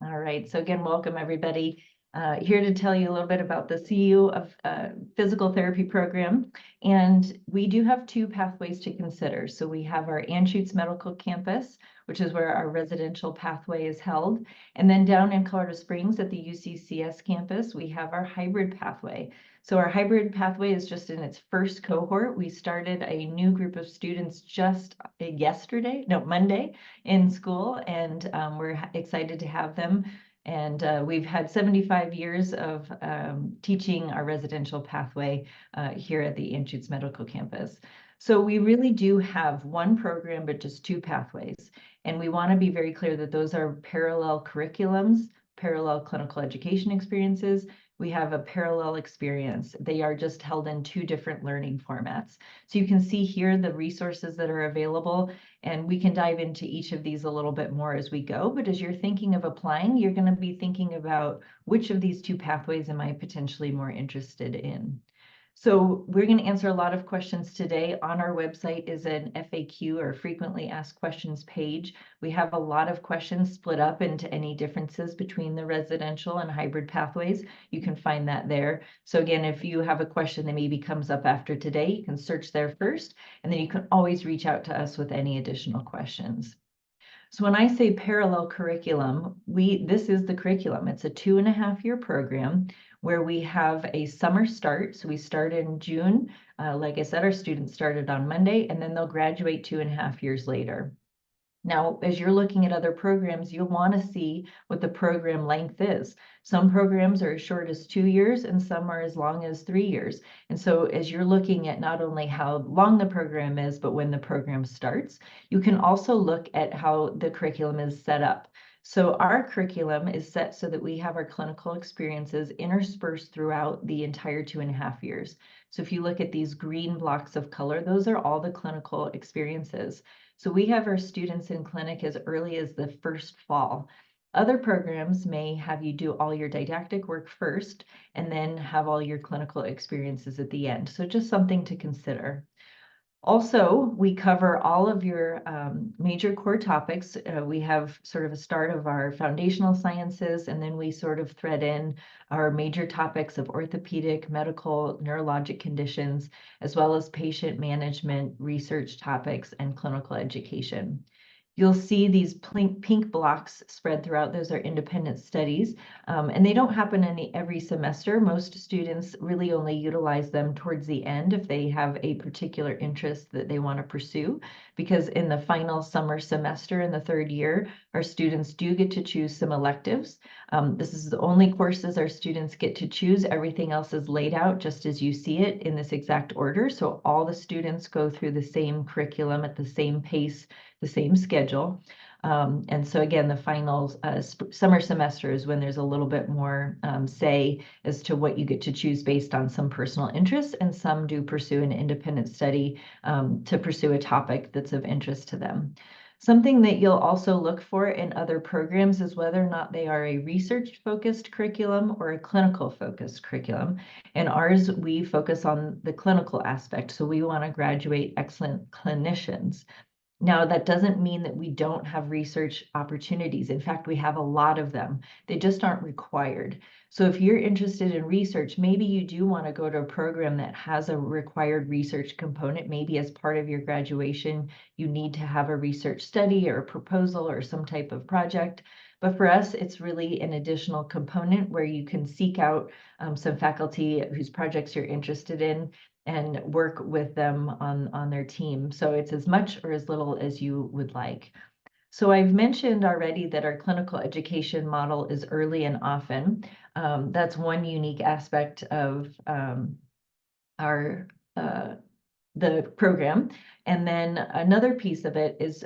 All right, so again, welcome everybody. Here to tell you a little bit about the CU of Physical Therapy program. And we do have two pathways to consider. So we have our Anschutz Medical Campus, which is where our residential pathway is held. And then down in Colorado Springs at the UCCS campus, we have our hybrid pathway. So our hybrid pathway is just in its first cohort. We started a new group of students just Monday in school, and we're excited to have them. And we've had 75 years of teaching our residential pathway here at the Anschutz Medical Campus. So we really do have one program, but just two pathways. And we want to be very clear that those are parallel curriculums, parallel clinical education experiences. We have a parallel experience. They are just held in two different learning formats. So you can see here the resources that are available, and we can dive into each of these a little bit more as we go. But as you're thinking of applying, you're going to be thinking about which of these two pathways am I potentially more interested in. So we're going to answer a lot of questions today. On our website is an FAQ, or frequently asked questions page. We have a lot of questions split up into any differences between the residential and hybrid pathways. You can find that there. So again, if you have a question that maybe comes up after today, you can search there first, and then you can always reach out to us with any additional questions. So when I say parallel curriculum, this is the curriculum. It's a 2.5-year program where we have a summer start. So we start in June. Like I said, our students started on Monday, and then they'll graduate 2.5 years later. Now, as you're looking at other programs, you'll want to see what the program length is. Some programs are as short as 2 years, and some are as long as 3 years. And so as you're looking at not only how long the program is, but when the program starts, you can also look at how the curriculum is set up. So our curriculum is set so that we have our clinical experiences interspersed throughout the entire 2.5 years. So if you look at these green blocks of color, those are all the clinical experiences. So we have our students in clinic as early as the first fall. Other programs may have you do all your didactic work first and then have all your clinical experiences at the end. So just something to consider. Also, we cover all of your major core topics. We have sort of a start of our foundational sciences, and then we sort of thread in our major topics of orthopedic, medical, neurologic conditions, as well as patient management, research topics, and clinical education. You'll see these pink blocks spread throughout. Those are independent studies, and they don't happen every semester. Most students really only utilize them towards the end if they have a particular interest that they want to pursue, because in the final summer semester in the third year, our students do get to choose some electives. This is the only courses our students get to choose. Everything else is laid out just as you see it in this exact order. So all the students go through the same curriculum at the same pace, the same schedule. And so again, the final summer semester is when there's a little bit more say as to what you get to choose based on some personal interests, and some do pursue an independent study to pursue a topic that's of interest to them. Something that you'll also look for in other programs is whether or not they are a research-focused curriculum or a clinical-focused curriculum. In ours, we focus on the clinical aspect, so we want to graduate excellent clinicians. Now, that doesn't mean that we don't have research opportunities. In fact, we have a lot of them. They just aren't required. So if you're interested in research, maybe you do want to go to a program that has a required research component. Maybe as part of your graduation, you need to have a research study or a proposal or some type of project. But for us, it's really an additional component where you can seek out some faculty whose projects you're interested in and work with them on their team. So it's as much or as little as you would like. So I've mentioned already that our clinical education model is early and often. That's one unique aspect of the program. And then another piece of it is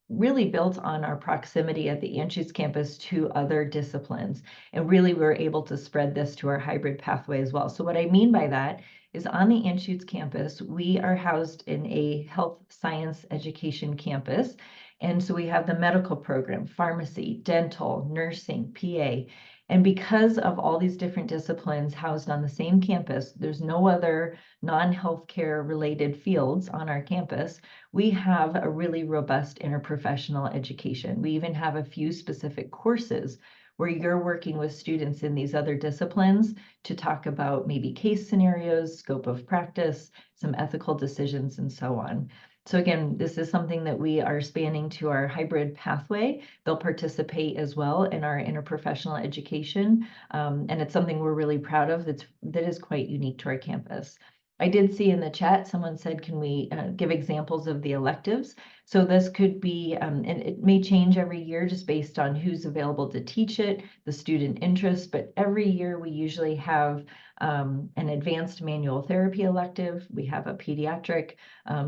really built on our proximity at the Anschutz campus to other disciplines. And really we're able to spread this to our hybrid pathway as well. So what I mean by that is on the Anschutz campus, we are housed in a health science education campus. And so we have the medical program, pharmacy, dental, nursing, PA. And because of all these different disciplines housed on the same campus, there's no other non-healthcare related fields on our campus. We have a really robust interprofessional education. We even have a few specific courses where you're working with students in these other disciplines to talk about maybe case scenarios, scope of practice, some ethical decisions, and so on. So again, this is something that we are spanning to our hybrid pathway. They'll participate as well in our interprofessional education. And it's something we're really proud of that is quite unique to our campus. I did see in the chat, someone said, can we give examples of the electives? So this could be, and it may change every year just based on who's available to teach it, the student interest, but every year we usually have an advanced manual therapy elective. We have a pediatric,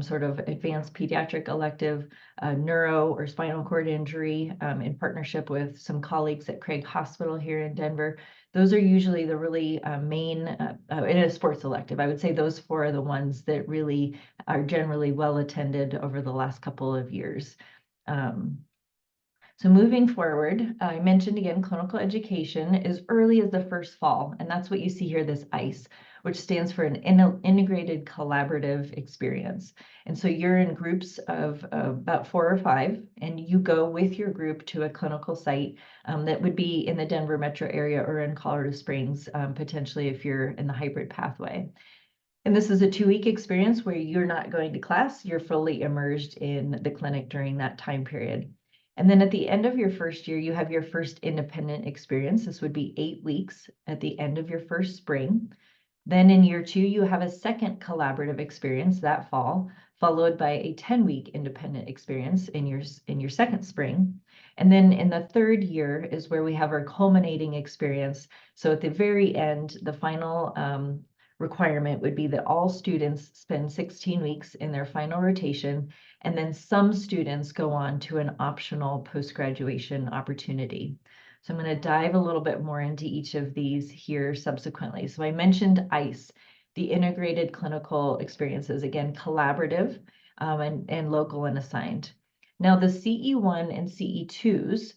sort of advanced pediatric elective, neuro or spinal cord injury in partnership with some colleagues at Craig Hospital here in Denver. Those are usually the really main, in a sports elective. I would say those four are the ones that really are generally well attended over the last couple of years. So moving forward, I mentioned again, clinical education as early as the first fall, and that's what you see here, this ICE, which stands for an integrated collaborative experience. And so you're in groups of about 4 or 5, and you go with your group to a clinical site that would be in the Denver metro area or in Colorado Springs, potentially if you're in the hybrid pathway. And this is a 2-week experience where you're not going to class, you're fully immersed in the clinic during that time period. And then at the end of your first year, you have your first independent experience. This would be 8 weeks at the end of your first spring. Then in year 2, you have a second collaborative experience that fall, followed by a 10-week independent experience in your second spring. And then in the third year is where we have our culminating experience. So at the very end, the final requirement would be that all students spend 16 weeks in their final rotation, and then some students go on to an optional post-graduation opportunity. So I'm going to dive a little bit more into each of these here subsequently. So I mentioned ICE, the integrated clinical experiences, again, collaborative and local and assigned. Now the CE1 and CE2s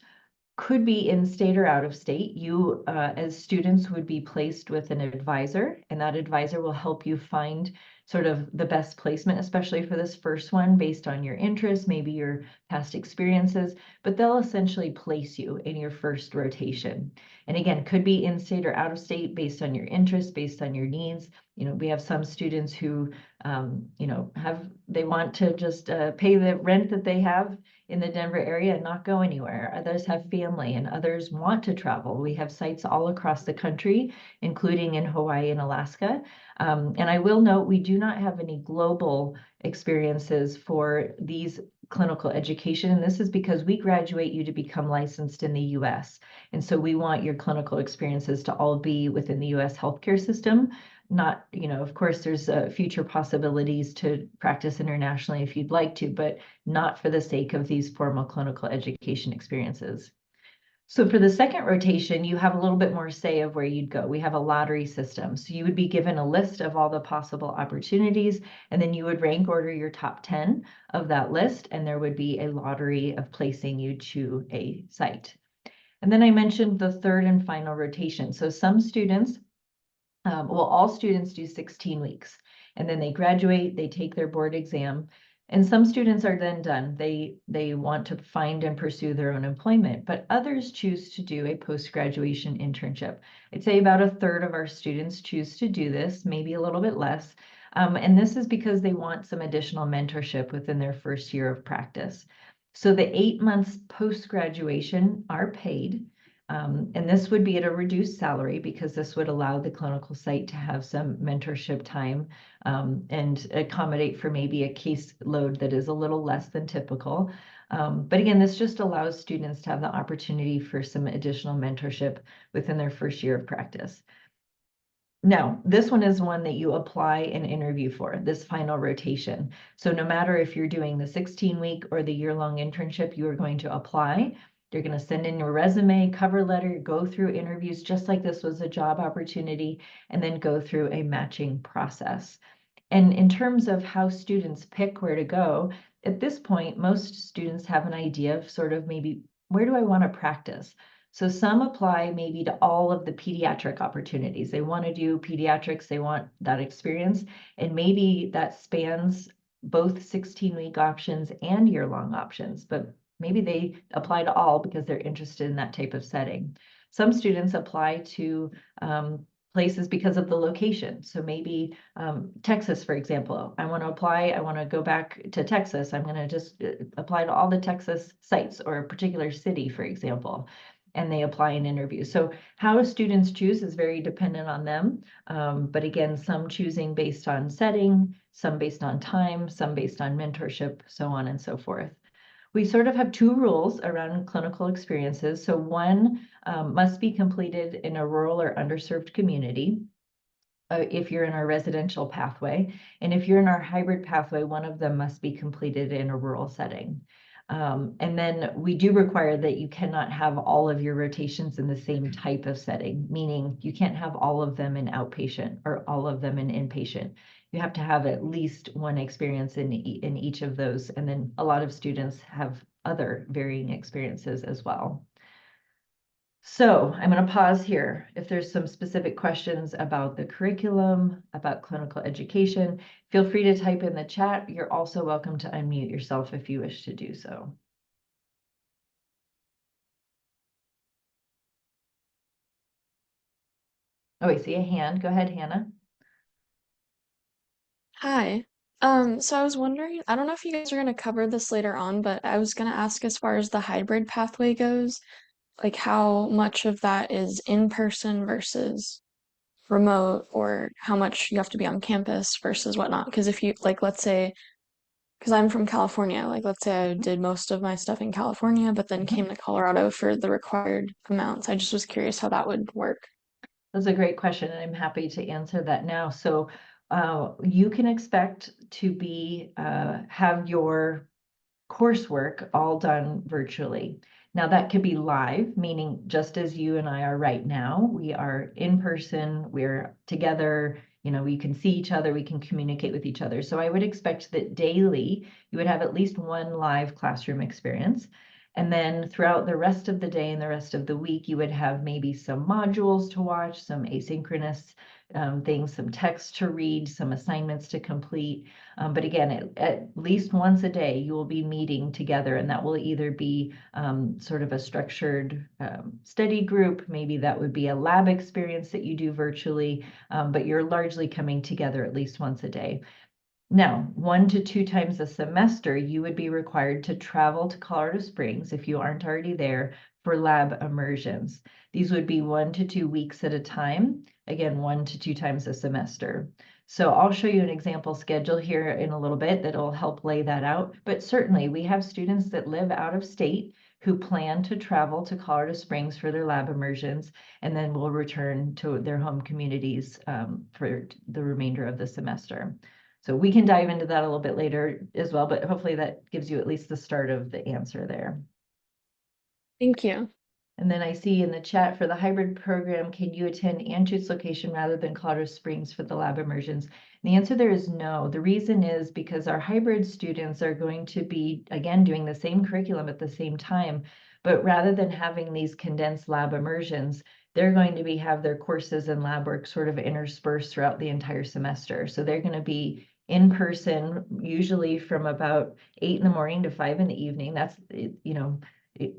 could be in state or out of state. You, as students, would be placed with an advisor, and that advisor will help you find sort of the best placement, especially for this first one, based on your interests, maybe your past experiences, but they'll essentially place you in your first rotation. And again, could be in state or out of state based on your interests, based on your needs. You know, we have some students who, you know, they want to just pay the rent that they have in the Denver area and not go anywhere. Others have family and others want to travel. We have sites all across the country, including in Hawaii and Alaska. And I will note, we do not have any global experiences for these clinical education. And this is because we graduate you to become licensed in the US. And so we want your clinical experiences to all be within the US healthcare system. Not, you know, of course, there's future possibilities to practice internationally if you'd like to, but not for the sake of these formal clinical education experiences. So for the second rotation, you have a little bit more say of where you'd go. We have a lottery system. So you would be given a list of all the possible opportunities, and then you would rank order your top 10 of that list, and there would be a lottery of placing you to a site. And then I mentioned the third and final rotation. So some students, well, all students do 16 weeks, and then they graduate, they take their board exam, and some students are then done. They want to find and pursue their own employment, but others choose to do a post-graduation internship. I'd say about a third of our students choose to do this, maybe a little bit less, and this is because they want some additional mentorship within their first year of practice. So the 8 months post-graduation are paid. And this would be at a reduced salary because this would allow the clinical site to have some mentorship time and accommodate for maybe a caseload that is a little less than typical. But again, this just allows students to have the opportunity for some additional mentorship within their first year of practice. Now, this one is one that you apply and interview for, this final rotation. So no matter if you're doing the 16-week or the year-long internship, you are going to apply. You're going to send in your resume, cover letter, go through interviews just like this was a job opportunity, and then go through a matching process. And in terms of how students pick where to go, at this point, most students have an idea of sort of maybe, where do I want to practice? So some apply maybe to all of the pediatric opportunities. They want to do pediatrics, they want that experience, and maybe that spans both 16-week options and year-long options, but maybe they apply to all because they're interested in that type of setting. Some students apply to places because of the location. So maybe Texas, for example, I want to apply, I want to go back to Texas. I'm going to just apply to all the Texas sites or a particular city, for example, and they apply and interview. So how students choose is very dependent on them. But again, some choosing based on setting, some based on time, some based on mentorship, so on and so forth. We sort of have two rules around clinical experiences. So one must be completed in a rural or underserved community if you're in our residential pathway. And if you're in our hybrid pathway, one of them must be completed in a rural setting. And then we do require that you cannot have all of your rotations in the same type of setting, meaning you can't have all of them in outpatient or all of them in inpatient. You have to have at least one experience in each of those. And then a lot of students have other varying experiences as well. So I'm going to pause here. If there's some specific questions about the curriculum, about clinical education, feel free to type in the chat. You're also welcome to unmute yourself if you wish to do so. Oh, I see a hand. Go ahead, Hannah. Hi. So I was wondering, I don't know if you guys are going to cover this later on, but I was going to ask as far as the hybrid pathway goes, like how much of that is in person versus remote, or how much you have to be on campus versus whatnot. Because if you, like, let's say, because I'm from California, like, let's say I did most of my stuff in California, but then came to Colorado for the required amounts. I just was curious how that would work. That's a great question, and I'm happy to answer that now. So you can expect to be have your coursework all done virtually. Now that could be live, meaning just as you and I are right now, we are in person, we're together, we can see each other, we can communicate with each other. So I would expect that daily you would have at least one live classroom experience. And then throughout the rest of the day and the rest of the week, you would have maybe some modules to watch, some asynchronous things, some text to read, some assignments to complete. But again, at least once a day, you will be meeting together, and that will either be sort of a structured study group. Maybe that would be a lab experience that you do virtually, but you're largely coming together at least once a day. Now, 1 to 2 times a semester, you would be required to travel to Colorado Springs if you aren't already there for lab immersions. These would be 1 to 2 weeks at a time, again, 1 to 2 times a semester. So I'll show you an example schedule here in a little bit that'll help lay that out. But certainly we have students that live out of state who plan to travel to Colorado Springs for their lab immersions, and then will return to their home communities for the remainder of the semester. So we can dive into that a little bit later as well, but hopefully that gives you at least the start of the answer there. Thank you. And then I see in the chat for the hybrid program, can you attend Anschutz location rather than Colorado Springs for the lab immersions? And the answer there is no. The reason is because our hybrid students are going to be, again, doing the same curriculum at the same time, but rather than having these condensed lab immersions, they're going to have their courses and lab work sort of interspersed throughout the entire semester. So they're going to be in person, usually from about 8 in the morning to 5 in the evening. That's,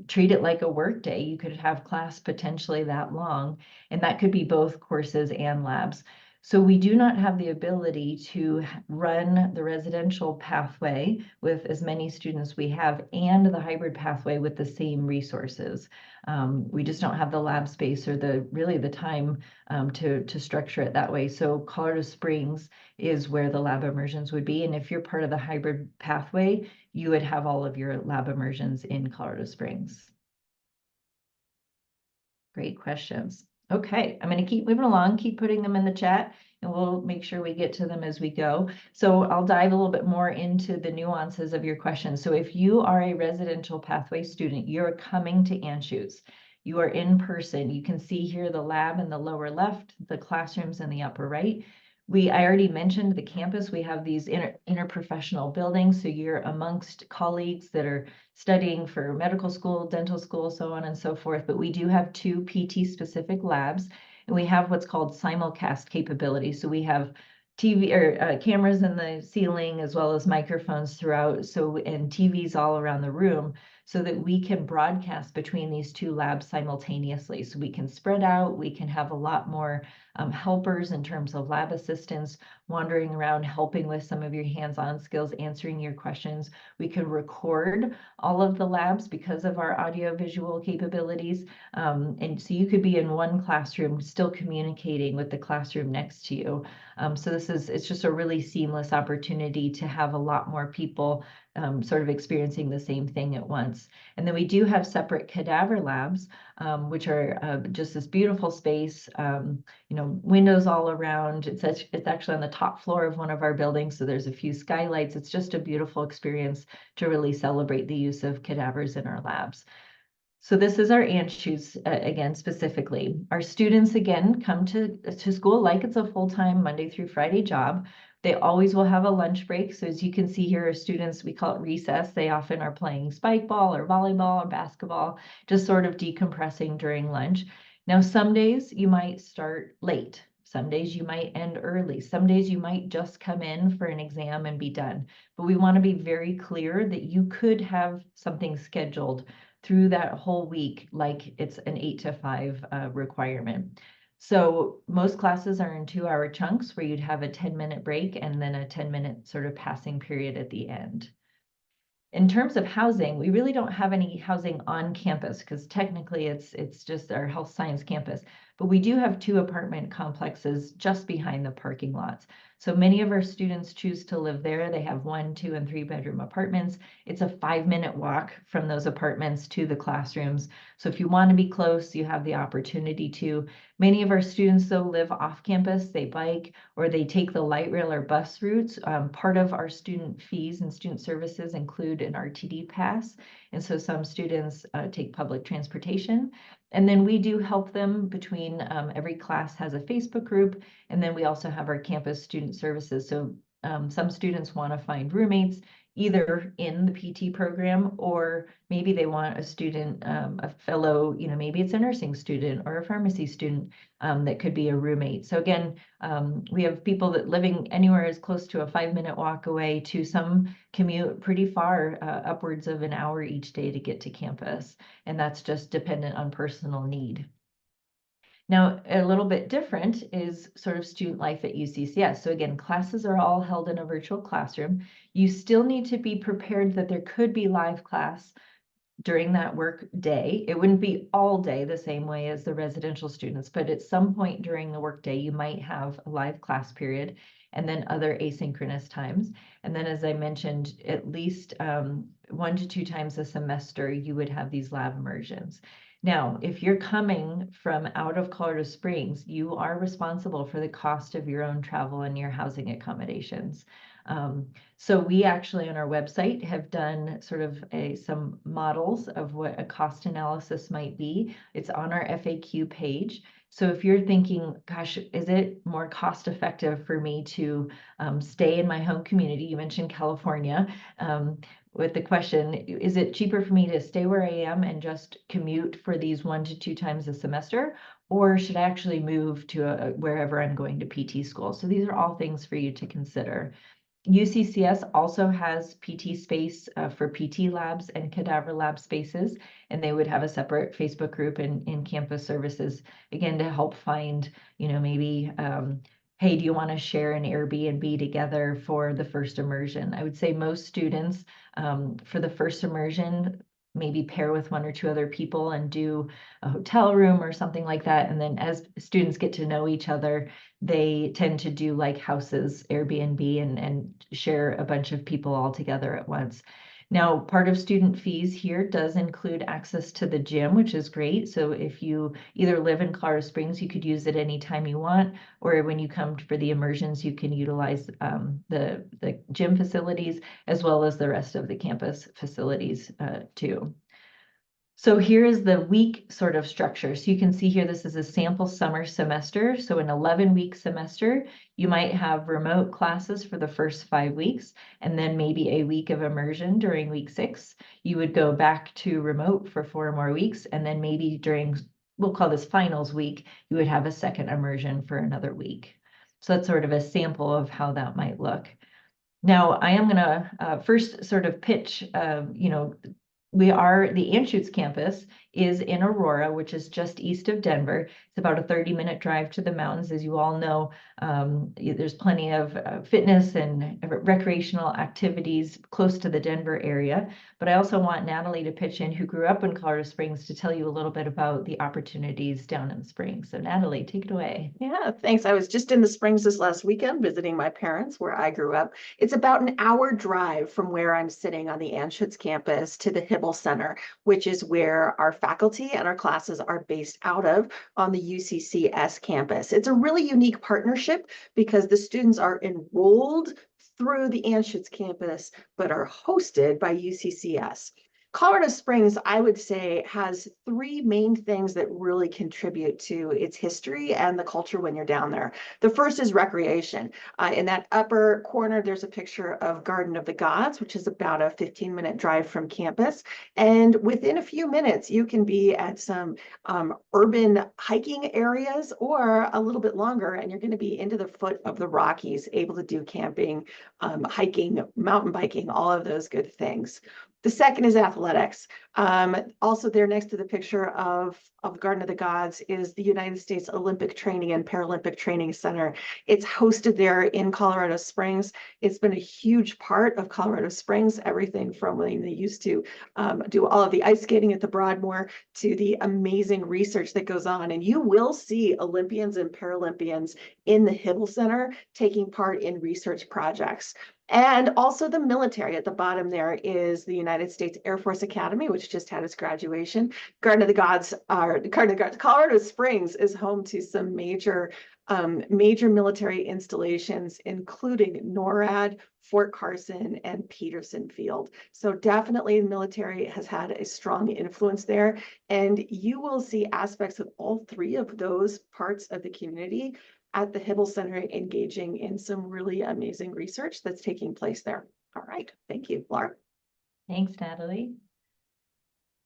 treat it like a work day. You could have class potentially that long, and that could be both courses and labs. So we do not have the ability to run the residential pathway with as many students we have and the hybrid pathway with the same resources. We just don't have the lab space or really the time to structure it that way. So Colorado Springs is where the lab immersions would be. And if you're part of the hybrid pathway, you would have all of your lab immersions in Colorado Springs. Great questions. Okay, I'm going to keep moving along, keep putting them in the chat, and we'll make sure we get to them as we go. So I'll dive a little bit more into the nuances of your questions. So if you are a residential pathway student, you're coming to Anschutz. You are in person. You can see here the lab in the lower left, the classrooms in the upper right. I already mentioned the campus. We have these interprofessional buildings. So you're amongst colleagues that are studying for medical school, dental school, so on and so forth. But we do have 2 PT specific labs, and we have what's called simulcast capability. So we have TV or cameras in the ceiling as well as microphones throughout. So, and TVs all around the room, so that we can broadcast between these 2 labs simultaneously. So we can spread out, we can have a lot more helpers in terms of lab assistants wandering around, helping with some of your hands-on skills, answering your questions. We could record all of the labs because of our audio-visual capabilities. And so you could be in one classroom still communicating with the classroom next to you. So it's just a really seamless opportunity to have a lot more people sort of experiencing the same thing at once. And then we do have separate cadaver labs, which are just this beautiful space, windows all around. It's actually on the top floor of one of our buildings, so there's a few skylights. It's just a beautiful experience to really celebrate the use of cadavers in our labs. So this is our Anschutz again, specifically. Our students, again, come to school like it's a full-time Monday through Friday job. They always will have a lunch break. So as you can see here, our students, we call it recess. They often are playing spike ball or volleyball or basketball, just sort of decompressing during lunch. Now, some days you might start late. Some days you might end early. Some days you might just come in for an exam and be done. But we want to be very clear that you could have something scheduled through that whole week, like it's an 8 to 5 requirement. So most classes are in 2-hour chunks where you'd have a 10-minute break and then a 10-minute sort of passing period at the end. In terms of housing, we really don't have any housing on campus because technically it's just our health science campus, but we do have 2 apartment complexes just behind the parking lots. So many of our students choose to live there. They have 1, 2, and 3 bedroom apartments. It's a 5-minute walk from those apartments to the classrooms. So if you want to be close, you have the opportunity to. Many of our students, though, live off campus. They bike or they take the light rail or bus routes. Part of our student fees and student services include an RTD pass. And so some students take public transportation. And then we do help them between every class has a Facebook group. And then we also have our campus student services. So some students want to find roommates either in the PT program, or maybe they want a student, a fellow, maybe it's a nursing student or a pharmacy student that could be a roommate. So again, we have people that living anywhere as close to a 5-minute walk away to some commute pretty far, upwards of an hour each day to get to campus. And that's just dependent on personal need. Now, a little bit different is sort of student life at UCCS. So again, classes are all held in a virtual classroom. You still need to be prepared that there could be live class during that work day. It wouldn't be all day the same way as the residential students, but at some point during the workday, you might have a live class period and then other asynchronous times. And then, as I mentioned, at least 1 to 2 times a semester, you would have these lab immersions. Now, if you're coming from out of Colorado Springs, you are responsible for the cost of your own travel and your housing accommodations. So we actually on our website have done sort of some models of what a cost analysis might be. It's on our FAQ page. So if you're thinking, gosh, is it more cost effective for me to stay in my home community? You mentioned California. With the question, is it cheaper for me to stay where I am and just commute for these 1 to 2 times a semester? Or should I actually move to wherever I'm going to PT school? So these are all things for you to consider. UCCS also has PT space for PT labs and cadaver lab spaces, and they would have a separate Facebook group in campus services, again, to help find, maybe, hey, do you want to share an Airbnb together for the first immersion? I would say most students for the first immersion, maybe pair with 1 or 2 other people and do a hotel room or something like that. And then as students get to know each other, they tend to do like houses, Airbnb, and share a bunch of people all together at once. Now, part of student fees here does include access to the gym, which is great. So if you either live in Colorado Springs, you could use it anytime you want, or when you come for the immersions, you can utilize the gym facilities as well as the rest of the campus facilities too. So here is the week sort of structure. So you can see here, this is a sample summer semester. So an 11-week semester, you might have remote classes for the first 5 weeks, and then maybe a week of immersion during week 6. You would go back to remote for 4 more weeks, and then maybe during, we'll call this finals week, you would have a second immersion for another week. So that's sort of a sample of how that might look. Now, I am going to first sort of pitch, the Anschutz campus is in Aurora, which is just east of Denver. It's about a 30-minute drive to the mountains. As you all know, there's plenty of fitness and recreational activities close to the Denver area. But I also want Natalie to pitch in, who grew up in Colorado Springs, to tell you a little bit about the opportunities down in Springs. So Natalie, take it away. Yeah, thanks. I was just in the Springs this last weekend visiting my parents where I grew up. It's about an hour drive from where I'm sitting on the Anschutz campus to the Hibble Center, which is where our faculty and our classes are based out of on the UCCS campus. It's a really unique partnership because the students are enrolled through the Anschutz campus, but are hosted by UCCS. Colorado Springs, I would say, has 3 main things that really contribute to its history and the culture when you're down there. The first is recreation. In that upper corner, there's a picture of Garden of the Gods, which is about a 15-minute drive from campus. And within a few minutes, you can be at some urban hiking areas, or a little bit longer, and you're going to be into the foot of the Rockies, able to do camping, hiking, mountain biking, all of those good things. The second is athletics. Also there next to the picture of Garden of the Gods is the United States Olympic Training and Paralympic Training Center. It's hosted there in Colorado Springs. It's been a huge part of Colorado Springs, everything from when they used to do all of the ice skating at the Broadmoor to the amazing research that goes on. And you will see Olympians and Paralympians in the Hibble Center taking part in research projects. And also the military. At the bottom there is the United States Air Force Academy, which just had its graduation. Colorado Springs is home to some major military installations, including NORAD, Fort Carson, and Peterson Field. So definitely the military has had a strong influence there. And you will see aspects of all 3 of those parts of the community at the Hibble Center, engaging in some really amazing research that's taking place there. All right, thank you, Laura. Thanks, Natalie.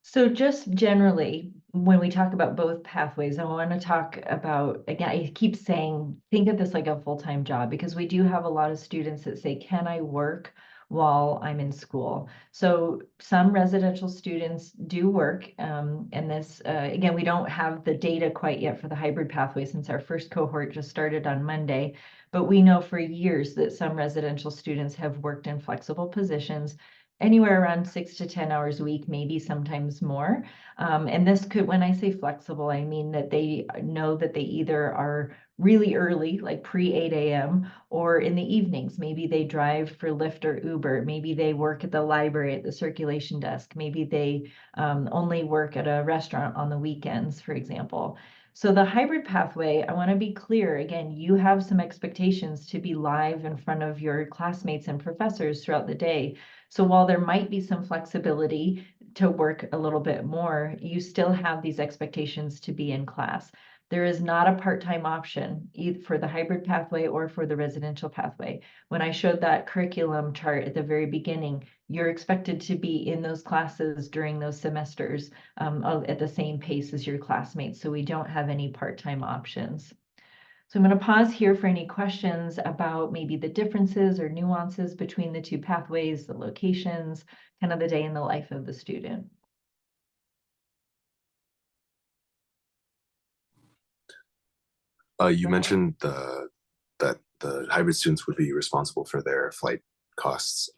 So just generally, when we talk about both pathways, I want to talk about, again, I keep saying, think of this like a full-time job, because we do have a lot of students that say, can I work while I'm in school? So some residential students do work, and this, again, we don't have the data quite yet for the hybrid pathway since our first cohort just started on Monday, but we know for years that some residential students have worked in flexible positions, anywhere around 6 to 10 hours a week, maybe sometimes more. And this could, when I say flexible, I mean that they know that they either are really early, like pre-8 a.m., or in the evenings. Maybe they drive for Lyft or Uber. Maybe they work at the library at the circulation desk. Maybe they only work at a restaurant on the weekends, for example. So the hybrid pathway, I want to be clear, again, you have some expectations to be live in front of your classmates and professors throughout the day. So while there might be some flexibility to work a little bit more, you still have these expectations to be in class. There is not a part-time option either for the hybrid pathway or for the residential pathway. When I showed that curriculum chart at the very beginning, you're expected to be in those classes during those semesters at the same pace as your classmates. So we don't have any part-time options. So I'm going to pause here for any questions about maybe the differences or nuances between the 2 pathways, the locations, kind of the day in the life of the student. You mentioned that the hybrid students would be responsible for their flight costs.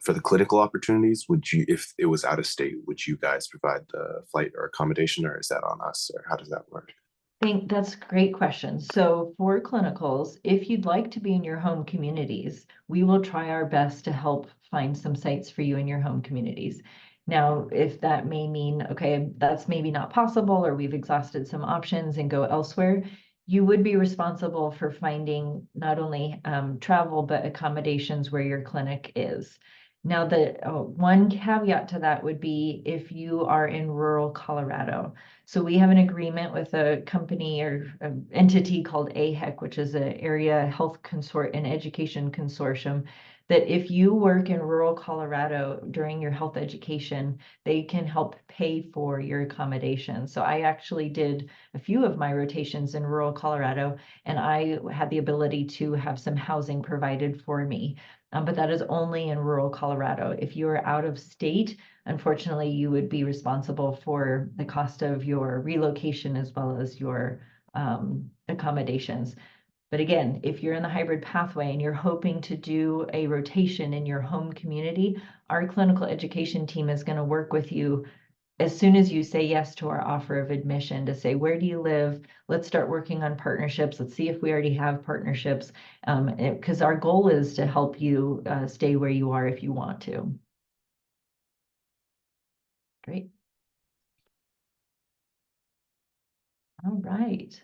For the clinical opportunities, would you, if it was out of state, would you guys provide the flight or accommodation, or is that on us, or how does that work? I think that's a great question. So for clinicals, if you'd like to be in your home communities, we will try our best to help find some sites for you in your home communities. Now, if that may mean, okay, that's maybe not possible, or we've exhausted some options and go elsewhere, you would be responsible for finding not only travel, but accommodations where your clinic is. Now, the one caveat to that would be if you are in rural Colorado. So we have an agreement with a company or an entity called AHEC, which is an Area Health Consort and Education Consortium, that if you work in rural Colorado during your health education, they can help pay for your accommodation. So I actually did a few of my rotations in rural Colorado, and I had the ability to have some housing provided for me. But that is only in rural Colorado. If you are out of state, unfortunately, you would be responsible for the cost of your relocation as well as your accommodations. But again, if you're in the hybrid pathway and you're hoping to do a rotation in your home community, our clinical education team is going to work with you as soon as you say yes to our offer of admission to say, where do you live? Let's start working on partnerships. Let's see if we already have partnerships. Because our goal is to help you stay where you are if you want to. Great. All right.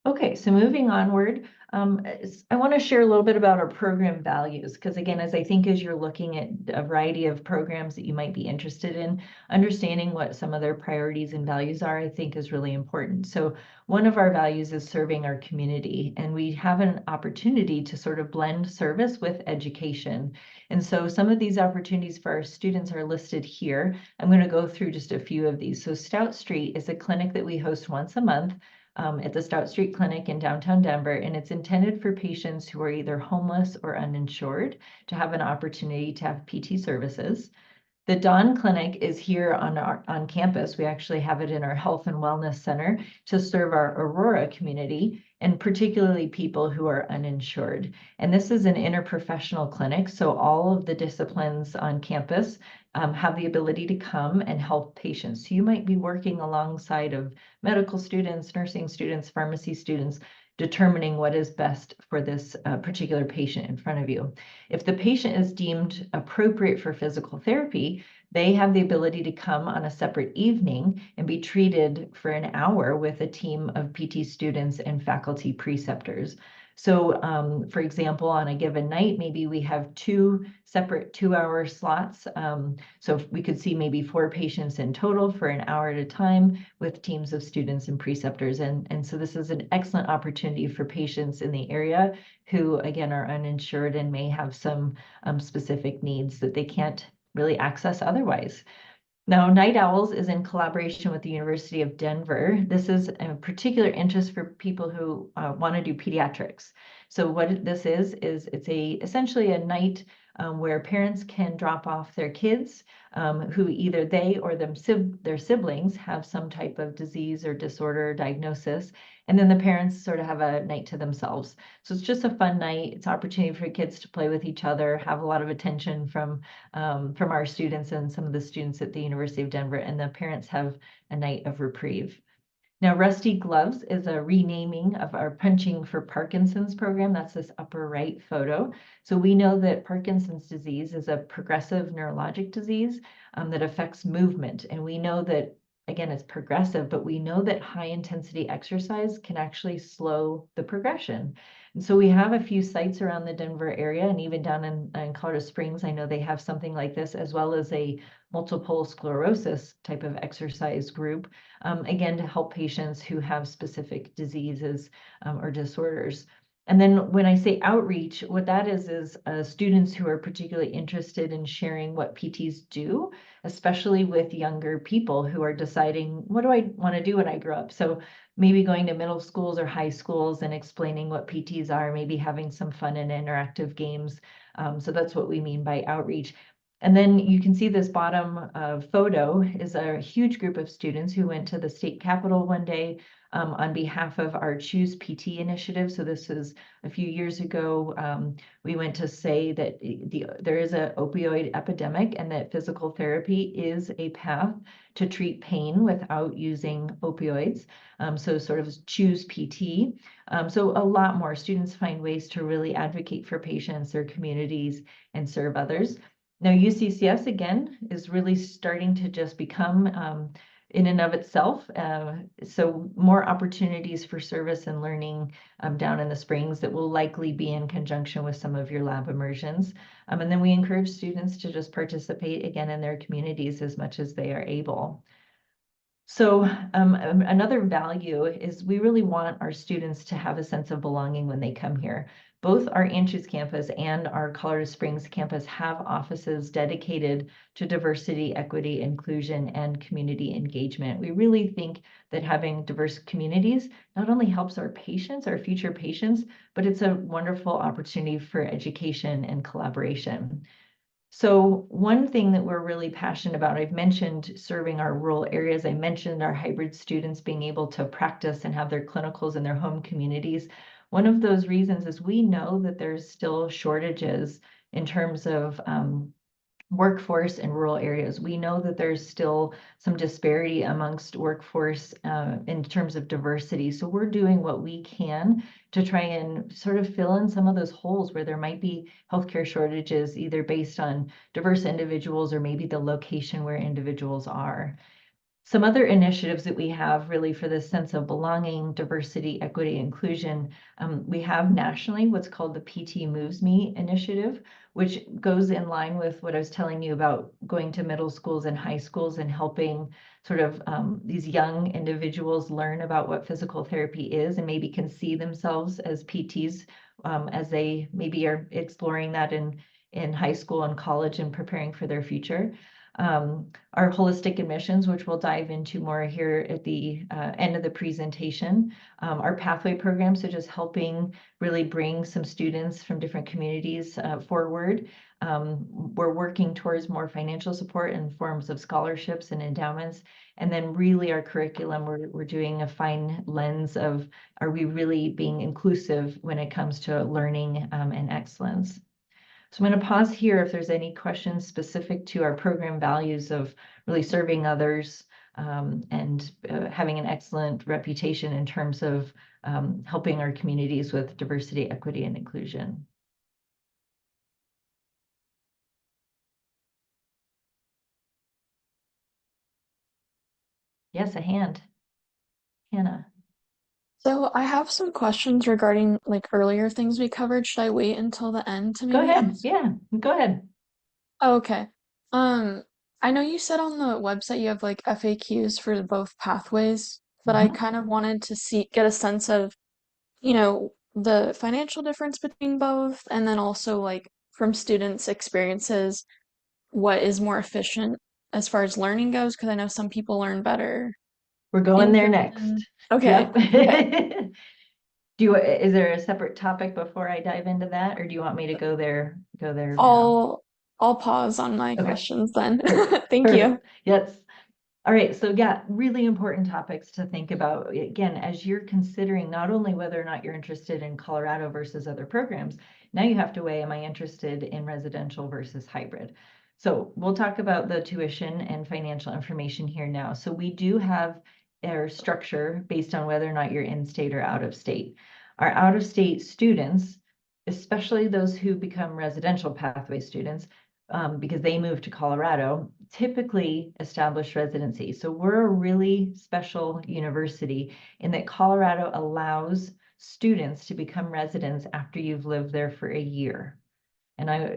Okay, so moving onward, I want to share a little bit about our program values, because again, as you're looking at a variety of programs that you might be interested in, understanding what some of their priorities and values are, I think is really important. So one of our values is serving our community, and we have an opportunity to sort of blend service with education. And so some of these opportunities for our students are listed here. I'm going to go through just a few of these. So Stout Street is a clinic that we host once a month at the Stout Street Clinic in downtown Denver, and it's intended for patients who are either homeless or uninsured to have an opportunity to have PT services. The Dawn Clinic is here on campus. We actually have it in our Health and Wellness Center to serve our Aurora community, and particularly people who are uninsured. And this is an interprofessional clinic, so all of the disciplines on campus have the ability to come and help patients. So you might be working alongside of medical students, nursing students, pharmacy students, determining what is best for this particular patient in front of you. If the patient is deemed appropriate for physical therapy, they have the ability to come on a separate evening and be treated for an hour with a team of PT students and faculty preceptors. So for example, on a given night, maybe we have 2 separate 2-hour slots. So we could see maybe 4 patients in total for an hour at a time with teams of students and preceptors. And so this is an excellent opportunity for patients in the area who, again, are uninsured and may have some specific needs that they can't really access otherwise. Now, Night Owls is in collaboration with the University of Denver. This is a particular interest for people who want to do pediatrics. So what this is it's essentially a night where parents can drop off their kids who either they or their siblings have some type of disease or disorder or diagnosis, and then the parents sort of have a night to themselves. So it's just a fun night. It's an opportunity for kids to play with each other, have a lot of attention from our students and some of the students at the University of Denver, and the parents have a night of reprieve. Now, Rusty Gloves is a renaming of our Punching for Parkinson's program. That's this upper right photo. So we know that Parkinson's disease is a progressive neurologic disease that affects movement. And we know that, again, it's progressive, but we know that high intensity exercise can actually slow the progression. And so we have a few sites around the Denver area, and even down in Colorado Springs, I know they have something like this, as well as a multiple sclerosis type of exercise group, again, to help patients who have specific diseases or disorders. And then when I say outreach, what that is students who are particularly interested in sharing what PTs do, especially with younger people who are deciding, what do I want to do when I grow up? So maybe going to middle schools or high schools and explaining what PTs are, maybe having some fun and interactive games. So that's what we mean by outreach. And then you can see this bottom photo is a huge group of students who went to the state capitol one day on behalf of our Choose PT initiative. So this is a few years ago. We went to say that there is an opioid epidemic and that physical therapy is a path to treat pain without using opioids. So sort of Choose PT. So a lot more students find ways to really advocate for patients, their communities, and serve others. Now, UCCS, again, is really starting to just become in and of itself. So more opportunities for service and learning down in the Springs that will likely be in conjunction with some of your lab immersions. And then we encourage students to just participate again in their communities as much as they are able. So another value is we really want our students to have a sense of belonging when they come here. Both our Anschutz campus and our Colorado Springs campus have offices dedicated to diversity, equity, inclusion, and community engagement. We really think that having diverse communities not only helps our patients, our future patients, but it's a wonderful opportunity for education and collaboration. So one thing that we're really passionate about, I've mentioned serving our rural areas. I mentioned our hybrid students being able to practice and have their clinicals in their home communities. One of those reasons is we know that there's still shortages in terms of workforce in rural areas. We know that there's still some disparity amongst workforce in terms of diversity. So we're doing what we can to try and sort of fill in some of those holes where there might be healthcare shortages, either based on diverse individuals or maybe the location where individuals are. Some other initiatives that we have really for this sense of belonging, diversity, equity, inclusion, we have nationally what's called the PT Moves Me initiative, which goes in line with what I was telling you about going to middle schools and high schools and helping sort of these young individuals learn about what physical therapy is and maybe can see themselves as PTs as they maybe are exploring that in high school and college and preparing for their future. Our holistic admissions, which we'll dive into more here at the end of the presentation, our pathway program, so just helping really bring some students from different communities forward. We're working towards more financial support in forms of scholarships and endowments. And then really our curriculum, we're doing a fine lens of, are we really being inclusive when it comes to learning and excellence? So I'm going to pause here if there's any questions specific to our program values of really serving others and having an excellent reputation in terms of helping our communities with diversity, equity, and inclusion. Yes, a hand. Hannah. So I have some questions regarding like earlier things we covered. Should I wait until the end to Go maybe ahead. ask? Yeah, go ahead. Oh, okay. I know you said on the website you have like FAQs for both pathways, but I kind of wanted to get a sense of, the financial difference between both, and then also like from students' experiences, what is more efficient as far as learning goes, because I know some people learn better We're going in there person. next. Okay. Yep. Okay. Is there a separate topic before I dive into that, or do you want me to go there now? I'll pause on my Okay. questions then. Thank you. Perfect. Yes. All right, so yeah, really important topics to think about. Again, as you're considering not only whether or not you're interested in Colorado versus other programs, now you have to weigh, am I interested in residential versus hybrid? So we'll talk about the tuition and financial information here now. So we do have our structure based on whether or not you're in state or out of state. Our out of state students, especially those who become residential pathway students, because they moved to Colorado, typically establish residency. So we're a really special university in that Colorado allows students to become residents after you've lived there for a year.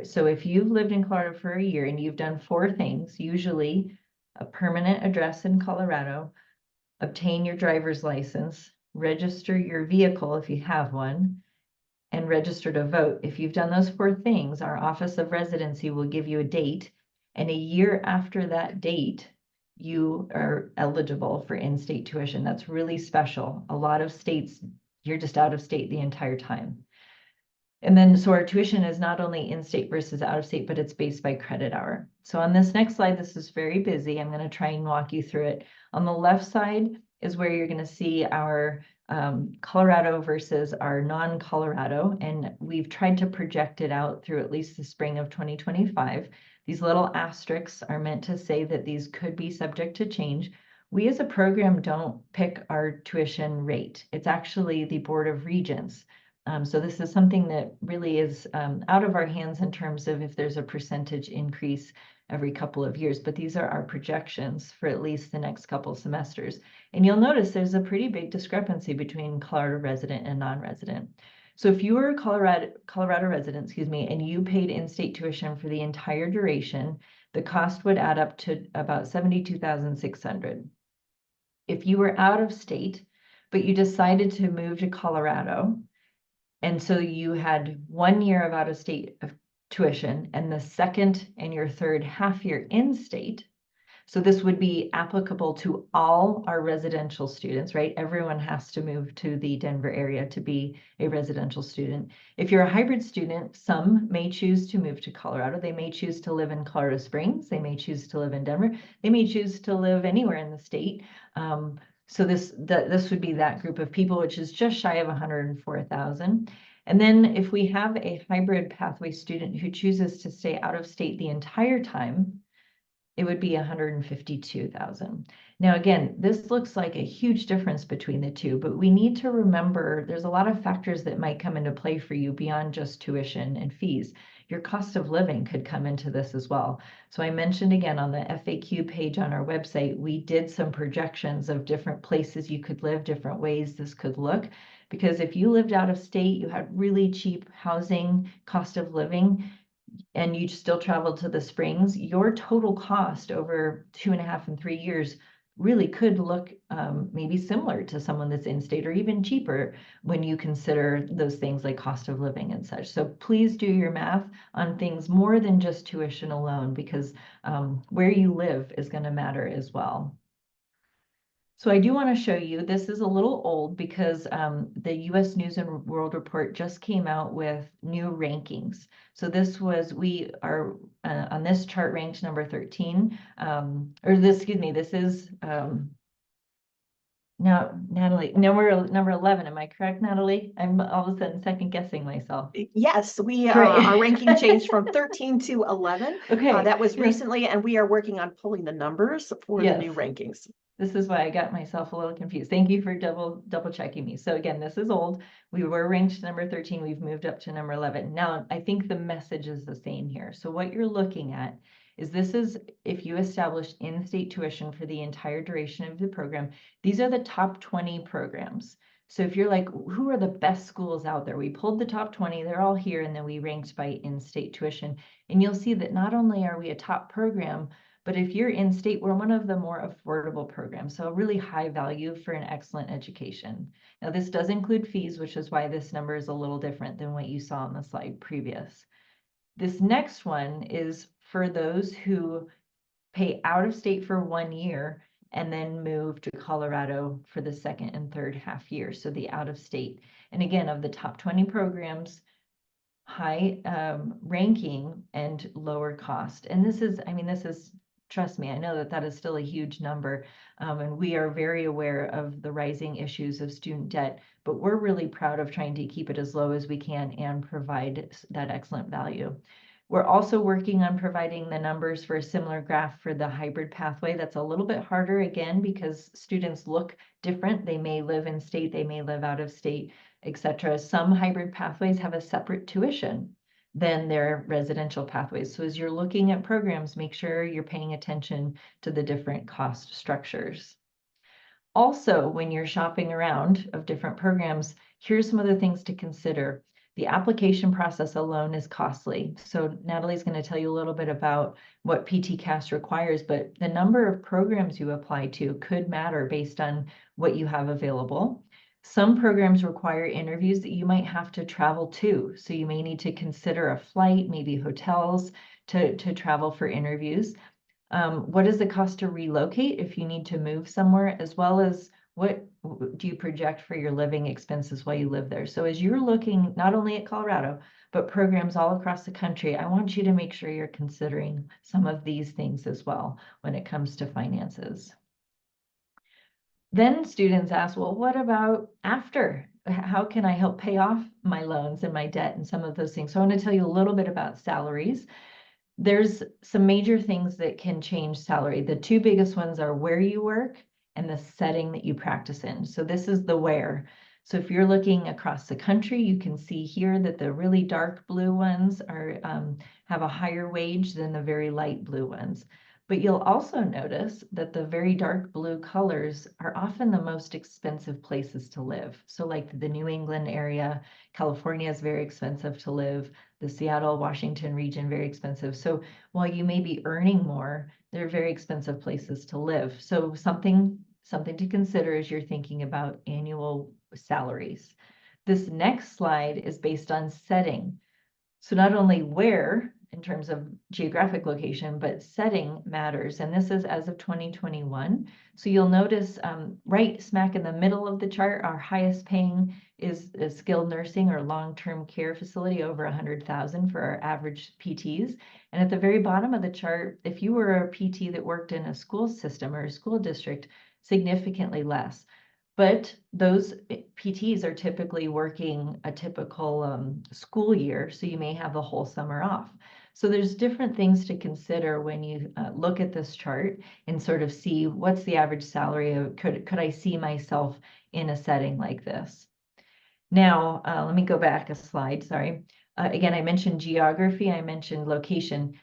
So if you've lived in Colorado for a year and you've done 4 things, usually a permanent address in Colorado, obtain your driver's license, register your vehicle if you have one, and register to vote. If you've done those 4 things, our Office of Residency will give you a date, and a year after that date, you are eligible for in-state tuition. That's really special. A lot of states, you're just out of state the entire time. And then, so our tuition is not only in-state versus out-of-state, but it's based by credit hour. So on this next slide, this is very busy. I'm going to try and walk you through it. On the left side is where you're going to see our Colorado versus our non-Colorado, and we've tried to project it out through at least the spring of 2025. These little asterisks are meant to say that these could be subject to change. We as a program don't pick our tuition rate. It's actually the Board of Regents So this is something that really is out of our hands in terms of if there's a percentage increase every couple of years, but these are our projections for at least the next couple semesters. And you'll notice there's a pretty big discrepancy between Colorado resident and non-resident. So if you were a Colorado resident, excuse me, and you paid in-state tuition for the entire duration, the cost would add up to about $72,600. If you were out of state, but you decided to move to Colorado, and so you had 1 year of out-of-state tuition and the second and your third half year in-state. So this would be applicable to all our residential students, right? Everyone has to move to the Denver area to be a residential student. If you're a hybrid student, some may choose to move to Colorado. They may choose to live in Colorado Springs. They may choose to live in Denver. They may choose to live anywhere in the state. So this would be that group of people, which is just shy of 104,000. And then if we have a hybrid pathway student who chooses to stay out of state the entire time, it would be 152,000. Now, again, this looks like a huge difference between the two, but we need to remember there's a lot of factors that might come into play for you beyond just tuition and fees. Your cost of living could come into this as well. So I mentioned again on the FAQ page on our website, we did some projections of different places you could live, different ways this could look. Because if you lived out of state, you had really cheap housing, cost of living, and you still travel to the Springs, your total cost over 2.5 and 3 years really could look maybe similar to someone that's in state or even cheaper when you consider those things like cost of living and such. So please do your math on things more than just tuition alone, because where you live is going to matter as well. So I do want to show you, this is a little old because the US News and World Report just came out with new rankings. So this was, we are on this chart ranked number 13, this is now, Natalie, number 11. Am I correct, Natalie? I'm all of a sudden second guessing myself. Yes, we Great. our ranking changed from 13 to 11. Okay. That was Yes. recently, and we are working on pulling the numbers for the new Yes. rankings. This is why I got myself a little confused. Thank you for double checking me. So again, this is old. We were ranked number 13. We've moved up to number 11. Now, I think the message is the same here. So what you're looking at is this is if you establish in-state tuition for the entire duration of the program. These are the top 20 programs. So if you're like, who are the best schools out there? We pulled the top 20, they're all here, and then we ranked by in-state tuition. And you'll see that not only are we a top program, but if you're in state, we're one of the more affordable programs, so really high value for an excellent education. Now, this does include fees, which is why this number is a little different than what you saw on the slide previous. This next one is for those who pay out of state for 1 year and then move to Colorado for the second and third half year, so the out of state. And again, of the top 20 programs, high ranking and lower cost. And this is, trust me, I know that is still a huge number, and we are very aware of the rising issues of student debt, but we're really proud of trying to keep it as low as we can and provide that excellent value. We're also working on providing the numbers for a similar graph for the hybrid pathway. That's a little bit harder again because students look different. They may live in state, they may live out of state, etc. Some hybrid pathways have a separate tuition than their residential pathways. So as you're looking at programs, make sure you're paying attention to the different cost structures. Also, when you're shopping around of different programs, here's some other things to consider. The application process alone is costly. So Natalie's going to tell you a little bit about what PTCAST requires, but the number of programs you apply to could matter based on what you have available. Some programs require interviews that you might have to travel to. So you may need to consider a flight, maybe hotels to travel for interviews. What is the cost to relocate if you need to move somewhere, as well as what do you project for your living expenses while you live there? So as you're looking not only at Colorado, but programs all across the country, I want you to make sure you're considering some of these things as well when it comes to finances. Then students ask, well, what about after? How can I help pay off my loans and my debt and some of those things? So I want to tell you a little bit about salaries. There's some major things that can change salary. The two biggest ones are where you work and the setting that you practice in. So this is the where. So if you're looking across the country, you can see here that the really dark blue ones are have a higher wage than the very light blue ones. But you'll also notice that the very dark blue colors are often the most expensive places to live. So like the New England area, California is very expensive to live. The Seattle, Washington region, very expensive. So while you may be earning more, they're very expensive places to live. So something to consider as you're thinking about annual salaries. This next slide is based on setting. So not only where in terms of geographic location, but setting matters. And this is as of 2021. So you'll notice right smack in the middle of the chart, our highest paying is a skilled nursing or long-term care facility, over 100,000 for our average PTs. And at the very bottom of the chart, if you were a PT that worked in a school system or a school district, significantly less. But those PTs are typically working a typical school year, so you may have the whole summer off. So there's different things to consider when you look at this chart and sort of see what's the average salary of, could I see myself in a setting like this? Now, let me go back a slide, sorry. Again, I mentioned geography, I mentioned location.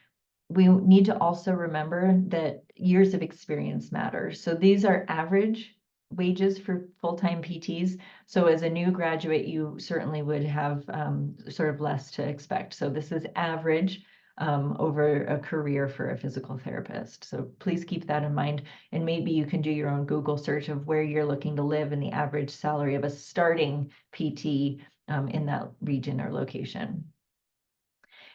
We need to also remember that years of experience matter. So these are average wages for full-time PTs. So as a new graduate, you certainly would have sort of less to expect. So this is average over a career for a physical therapist. So please keep that in mind. And maybe you can do your own Google search of where you're looking to live and the average salary of a starting PT in that region or location.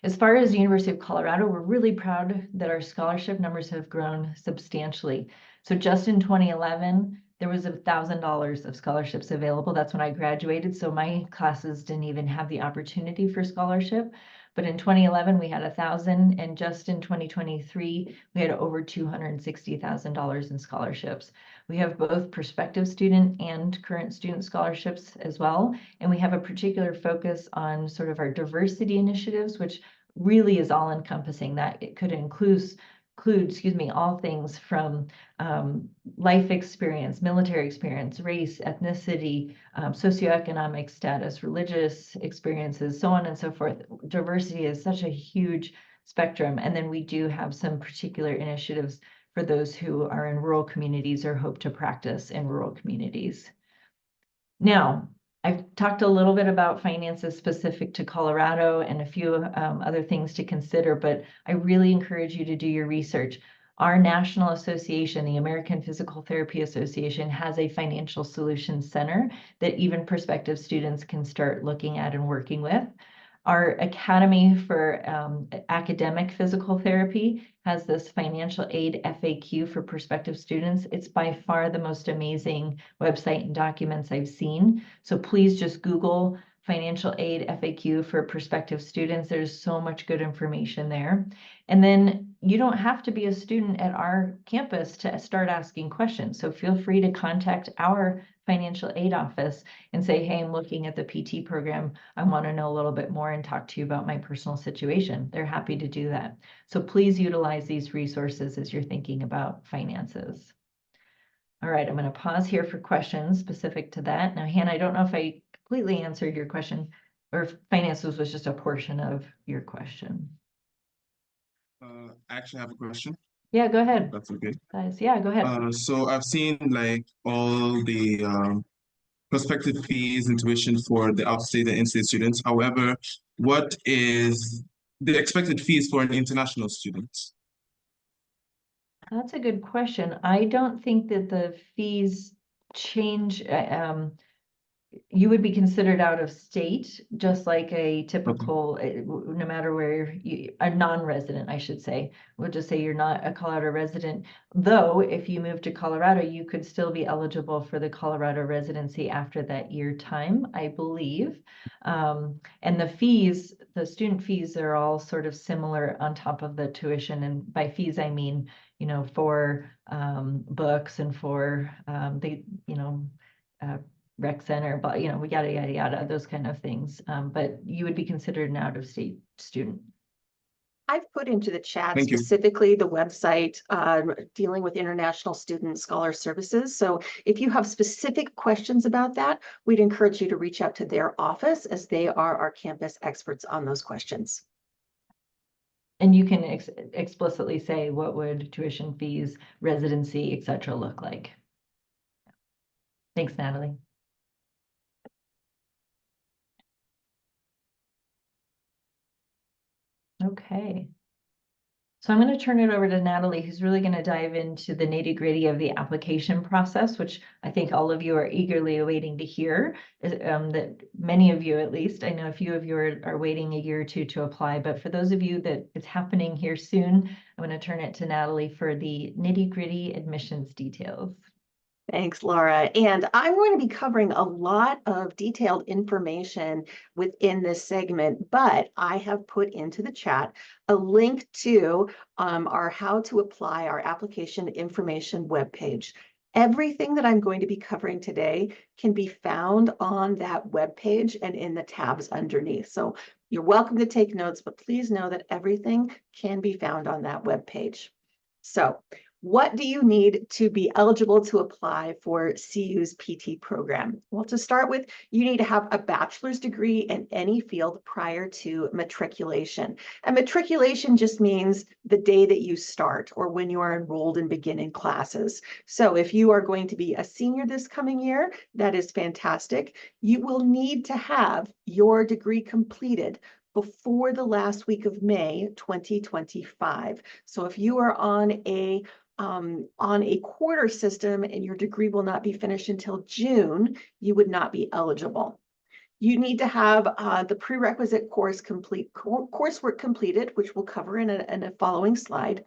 As far as the University of Colorado, we're really proud that our scholarship numbers have grown substantially. So just in 2011, there was $1,000 of scholarships available. That's when I graduated. So my classes didn't even have the opportunity for scholarship. But in 2011, we had 1,000, and just in 2023, we had over $260,000 in scholarships. We have both prospective student and current student scholarships as well. And we have a particular focus on sort of our diversity initiatives, which really is all encompassing. That it could include, all things from life experience, military experience, race, ethnicity, socioeconomic status, religious experiences, so on and so forth. Diversity is such a huge spectrum. And then we do have some particular initiatives for those who are in rural communities or hope to practice in rural communities. Now, I've talked a little bit about finances specific to Colorado and a few other things to consider, but I really encourage you to do your research. Our national association, the American Physical Therapy Association, has a financial solutions center that even prospective students can start looking at and working with. Our Academy for Academic Physical Therapy has this financial aid FAQ for prospective students. It's by far the most amazing website and documents I've seen. So please just Google financial aid FAQ for prospective students. There's so much good information there. And then you don't have to be a student at our campus to start asking questions. So feel free to contact our financial aid office and say, hey, I'm looking at the PT program. I want to know a little bit more and talk to you about my personal situation. They're happy to do that. So please utilize these resources as you're thinking about finances. All right, I'm going to pause here for questions specific to that. Now, Hannah, I don't know if I completely answered your question or if finances was just a portion of your question. I actually have a question. Yeah, go ahead. That's okay. Guys, yeah, go ahead. So I've seen like all the prospective fees and tuition for the outstate and in-state students. However, what is the expected fees for an international student? That's a good question. I don't think that the fees change. You would be considered out of state, just like a typical, no matter where you, a non-resident, I should say. We'll just say you're not a Colorado resident. Though, if you move to Colorado, you could still be eligible for the Colorado residency after that year time, I believe. And the fees, the student fees are all sort of similar on top of the tuition. And by fees, I mean, for books and for rec center, but yada, yada, yada, those kind of things. But you would be considered an out-of-state student. I've put into the chat Thank you. specifically the website dealing with international student scholar services. So if you have specific questions about that, we'd encourage you to reach out to their office, as they are our campus experts on those questions. And you can explicitly say what would tuition fees, residency, et cetera, look like. Thanks, Natalie. Okay. So I'm going to turn it over to Natalie, who's really going to dive into the nitty-gritty of the application process, which I think all of you are eagerly awaiting to hear. That many of you, at least, I know a few of you are waiting a year or two to apply, but for those of you that it's happening here soon, I'm going to turn it to Natalie for the nitty-gritty admissions details. Thanks, Laura. And I'm going to be covering a lot of detailed information within this segment, but I have put into the chat a link to our How to Apply Our Application Information webpage. Everything that I'm going to be covering today can be found on that webpage and in the tabs underneath. So you're welcome to take notes, but please know that everything can be found on that webpage. So what do you need to be eligible to apply for CU's PT program? Well, to start with, you need to have a bachelor's degree in any field prior to matriculation. And matriculation just means the day that you start or when you are enrolled in beginning classes. So if you are going to be a senior this coming year, that is fantastic. You will need to have your degree completed before the last week of May 2025. So if you are on a quarter system and your degree will not be finished until June, you would not be eligible. You need to have the prerequisite coursework completed, which we'll cover in a following slide.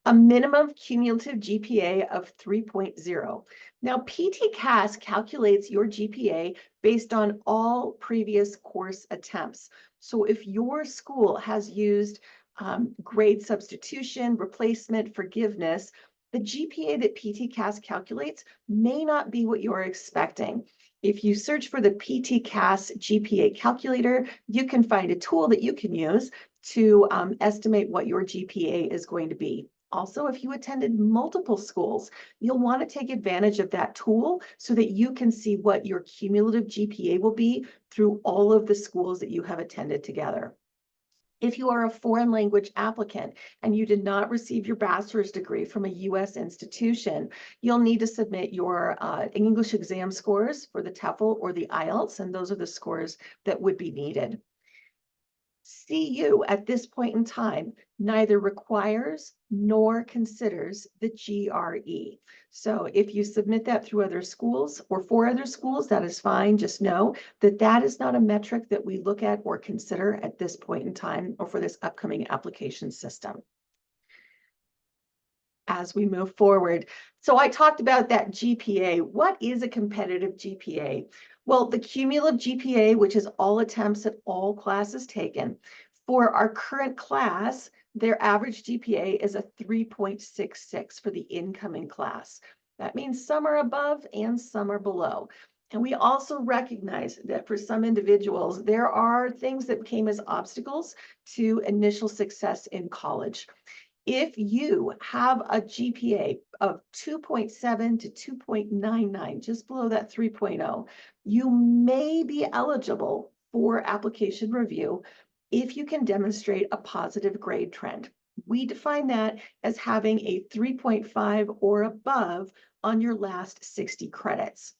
A minimum cumulative GPA of 3.0. Now, PT-CAS calculates your GPA based on all previous course attempts. So if your school has used grade substitution, replacement, forgiveness, the GPA that PT-CAS calculates may not be what you're expecting. If you search for the PT-CAS GPA calculator, you can find a tool that you can use to estimate what your GPA is going to be. Also, if you attended multiple schools, you'll want to take advantage of that tool so that you can see what your cumulative GPA will be through all of the schools that you have attended together. If you are a foreign language applicant and you did not receive your bachelor's degree from a U.S. institution, you'll need to submit your English exam scores for the TOEFL or the IELTS, and those are the scores that would be needed. CU at this point in time neither requires nor considers the GRE. So if you submit that through other schools or for other schools, that is fine. Just know that that is not a metric that we look at or consider at this point in time or for this upcoming application system. As we move forward. So I talked about that GPA. What is a competitive GPA? Well, the cumulative GPA, which is all attempts at all classes taken, for our current class, their average GPA is a 3.66 for the incoming class. That means some are above and some are below. And we also recognize that for some individuals, there are things that came as obstacles to initial success in college. If you have a GPA of 2.7 to 2.99, just below that 3.0, you may be eligible for application review if you can demonstrate a positive grade trend. We define that as having a 3.5 or above on your last 60 credits.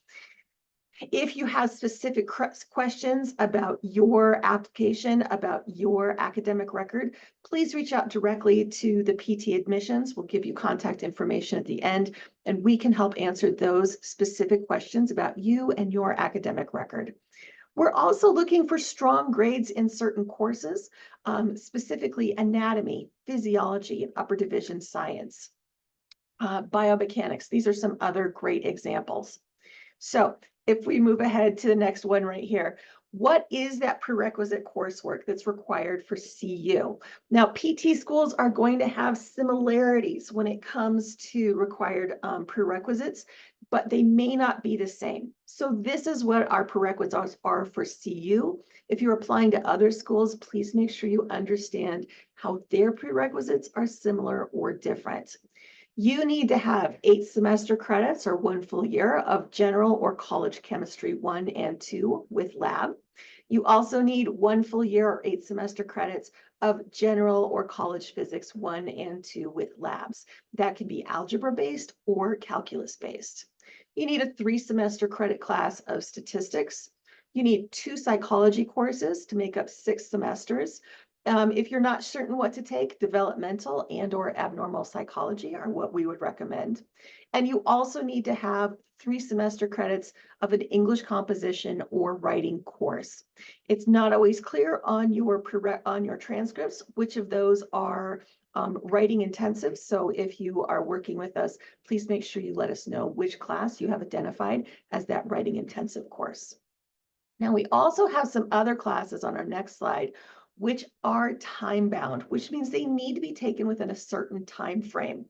If you have specific questions about your application, about your academic record, please reach out directly to the PT admissions. We'll give you contact information at the end, and we can help answer those specific questions about you and your academic record. We're also looking for strong grades in certain courses, specifically anatomy, physiology, and upper division science, biomechanics. These are some other great examples. So if we move ahead to the next one right here, What is that prerequisite coursework that's required for CU? Now, PT schools are going to have similarities when it comes to required prerequisites, but they may not be the same. So this is what our prerequisites are for CU. If you're applying to other schools, please make sure you understand how their prerequisites are similar or different. You need to have 8 semester credits or 1 full year of general or college chemistry 1 and 2 with lab. You also need 1 full year or 8 semester credits of general or college physics 1 and 2 with labs. That can be algebra based or calculus based. You need a 3 semester credit class of statistics. You need 2 psychology courses to make up 6 semesters. If you're not certain what to take, developmental and or abnormal psychology are what we would recommend. And you also need to have 3 semester credits of an English composition or writing course. It's not always clear on your transcripts which of those are writing intensive. So if you are working with us, please make sure you let us know which class you have identified as that writing intensive course. Now, we also have some other classes on our next slide, which are time bound, which means they need to be taken within a certain time frame.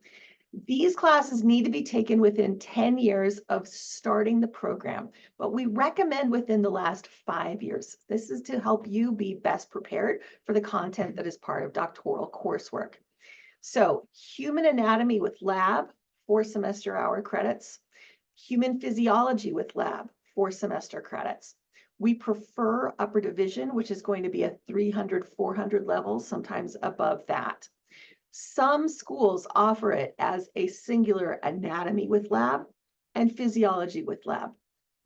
These classes need to be taken within 10 years of starting the program, but we recommend within the last 5 years. This is to help you be best prepared for the content that is part of doctoral coursework. So human anatomy with lab, 4 semester hour credits. Human physiology with lab, 4 semester credits. We prefer upper division, which is going to be a 300, 400 level, sometimes above that. Some schools offer it as a singular anatomy with lab and physiology with lab.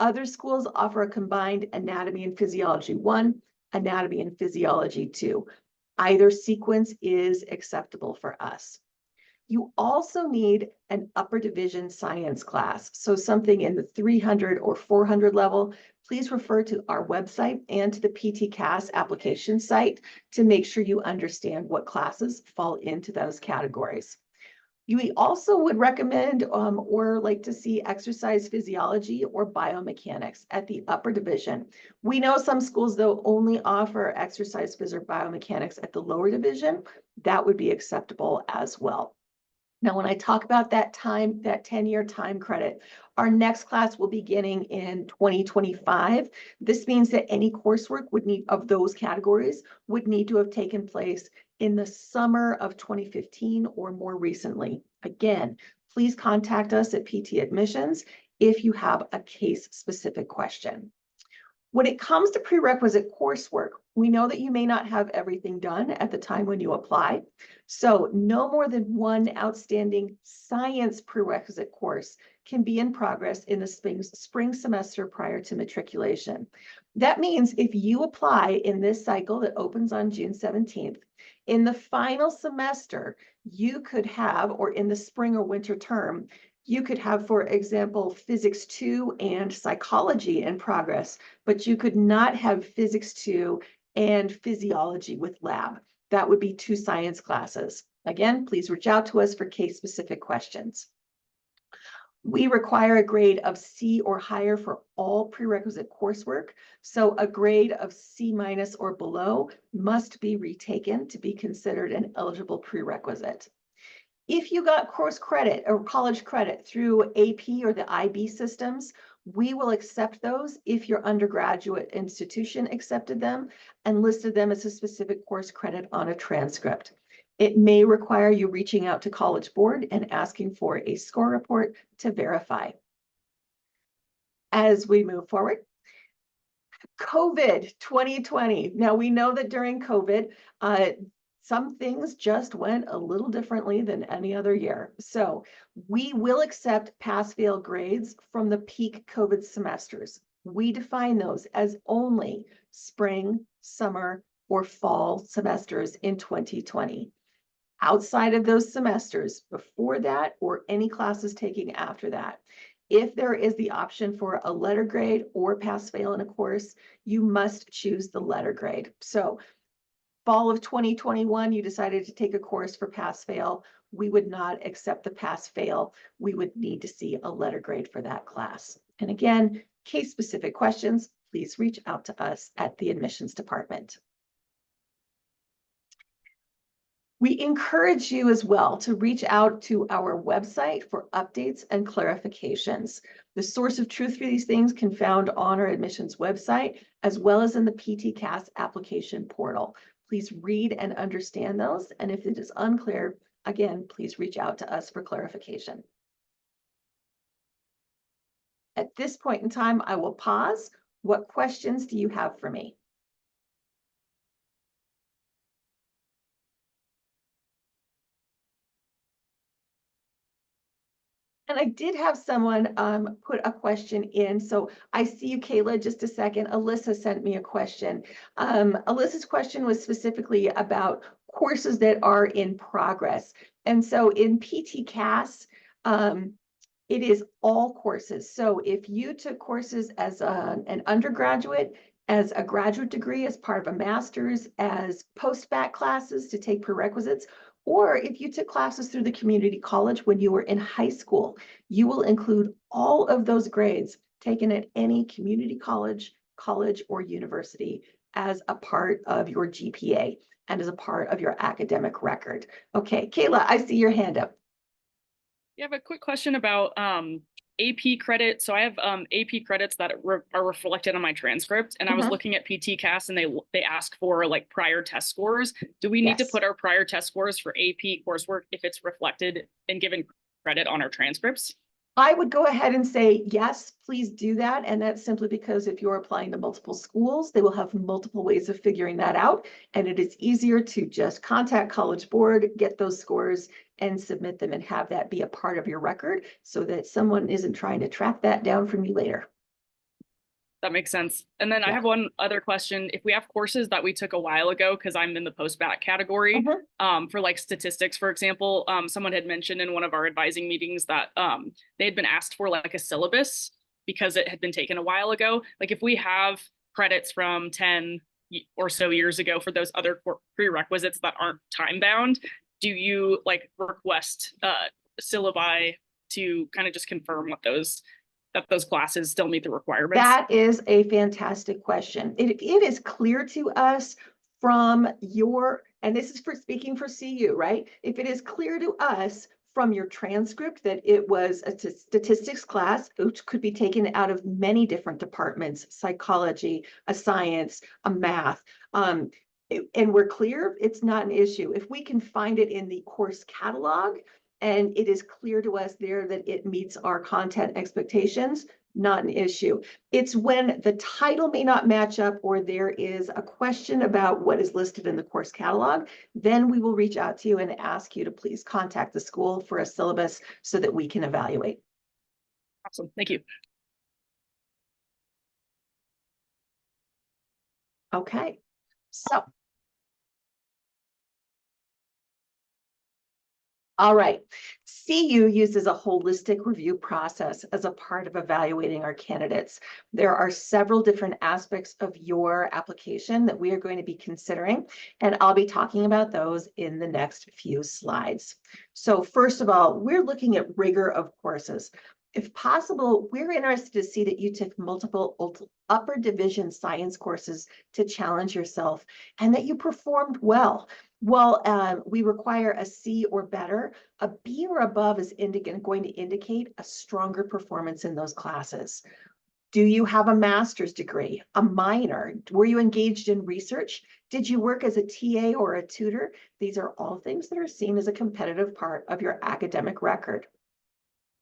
Other schools offer a combined anatomy and physiology 1, anatomy and physiology 2. Either sequence is acceptable for us. You also need an upper division science class. So something in the 300 or 400 level, please refer to our website and to the PT-CAS application site to make sure you understand what classes fall into those categories. We also would recommend or like to see exercise physiology or biomechanics at the upper division. We know some schools though only offer exercise phys or biomechanics at the lower division. That would be acceptable as well. Now, when I talk about that 10-year time credit, our next class will be beginning in 2025. This means that any coursework of those categories would need to have taken place in the summer of 2015 or more recently. Again, please contact us at PT Admissions if you have a case-specific question. When it comes to prerequisite coursework, we know that you may not have everything done at the time when you apply. So no more than 1 outstanding science prerequisite course can be in progress in the spring semester prior to matriculation. That means if you apply in this cycle that opens on June 17th, in the final semester, you could have, or in the spring or winter term, you could have, for example, Physics 2 and Psychology in progress, but you could not have Physics 2 and Physiology with lab. That would be 2 science classes. Again, please reach out to us for case-specific questions. We require a grade of C or higher for all prerequisite coursework. So a grade of C- or below must be retaken to be considered an eligible prerequisite. If you got course credit or college credit through AP or the IB systems, we will accept those if your undergraduate institution accepted them and listed them as a specific course credit on a transcript. It may require you reaching out to College Board and asking for a score report to verify. As we move forward, COVID 2020. Now we know that during COVID, some things just went a little differently than any other year. So we will accept pass-fail grades from the peak COVID semesters. We define those as only spring, summer, or fall semesters in 2020. Outside of those semesters, before that, or any classes taking after that, if there is the option for a letter grade or pass-fail in a course, you must choose the letter grade. So fall of 2021, you decided to take a course for pass-fail. We would not accept the pass-fail. We would need to see a letter grade for that class. And again, case-specific questions, please please reach out to us at the admissions department. We encourage you as well to reach out to our website for updates and clarifications. The source of truth for these things can be found on our admissions website, as well as in the PTCAS application portal. Please read and understand those. And if it is unclear, again, please reach out to us for clarification. At this point in time, I will pause. What questions do you have for me? And I did have someone put a question in. So I see you, Kayla, just a second. Alyssa sent me a question. Alyssa's question was specifically about courses that are in progress. And so in PTCAS, it is all courses. So if you took courses as an undergraduate, as a graduate degree, as part of a master's, as post-bac classes to take prerequisites, or if you took classes through the community college when you were in high school, you will include all of those grades taken at any community college, or university as a part of your GPA and as a part of your academic record. Okay, Kayla, I see your hand up. You have a quick question about AP credit. So I have AP credits that are reflected on my transcript, and I was looking at PTCAS, and they ask for like prior test scores. Do we need to put our prior test scores for AP coursework if it's reflected and given credit on our transcripts? I would go ahead and say, yes, please do that. And that's simply because if you're applying to multiple schools, they will have multiple ways of figuring that out. And it is easier to just contact College Board, get those scores and submit them and have that be a part of your record so that someone isn't trying to track that down from you later. That makes sense. And then I have one other question. If we have courses that we took a while ago, because I'm in the post-bac category, for like statistics, for example, someone had mentioned in one of our advising meetings that they had been asked for like a syllabus because it had been taken a while ago. Like if we have credits from 10 or so years ago for those other prerequisites that aren't time-bound, do you like request syllabi to kind of just confirm what that those classes still meet the requirements? That is a fantastic question. It is clear to us from your, and this is for speaking for CU, right? If it is clear to us from your transcript that it was a statistics class, which could be taken out of many different departments, psychology, a science, a math, and we're clear, it's not an issue. If we can find it in the course catalog, and it is clear to us there that it meets our content expectations, not an issue. It's when the title may not match up or there is a question about what is listed in the course catalog, then we will reach out to you and ask you to please contact the school for a syllabus so that we can evaluate. Awesome, thank you. Okay, so. All right, CU uses a holistic review process as a part of evaluating our candidates. There are several different aspects of your application that we are going to be considering, and I'll be talking about those in the next few slides. So first of all, we're looking at rigor of courses. If possible, we're interested to see that you took multiple upper division science courses to challenge yourself and that you performed well. Well, we require a C or better. A B or above is going to indicate a stronger performance in those classes. Do you have a master's degree, a minor? Were you engaged in research? Did you work as a TA or a tutor? These are all things that are seen as a competitive part of your academic record.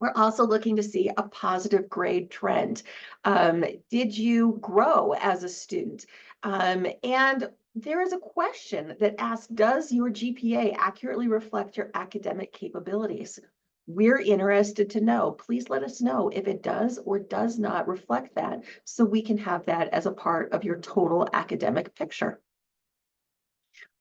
We're also looking to see a positive grade trend. Did you grow as a student? And there is a question that asks, does your GPA accurately reflect your academic capabilities? We're interested to know. Please let us know if it does or does not reflect that so we can have that as a part of your total academic picture.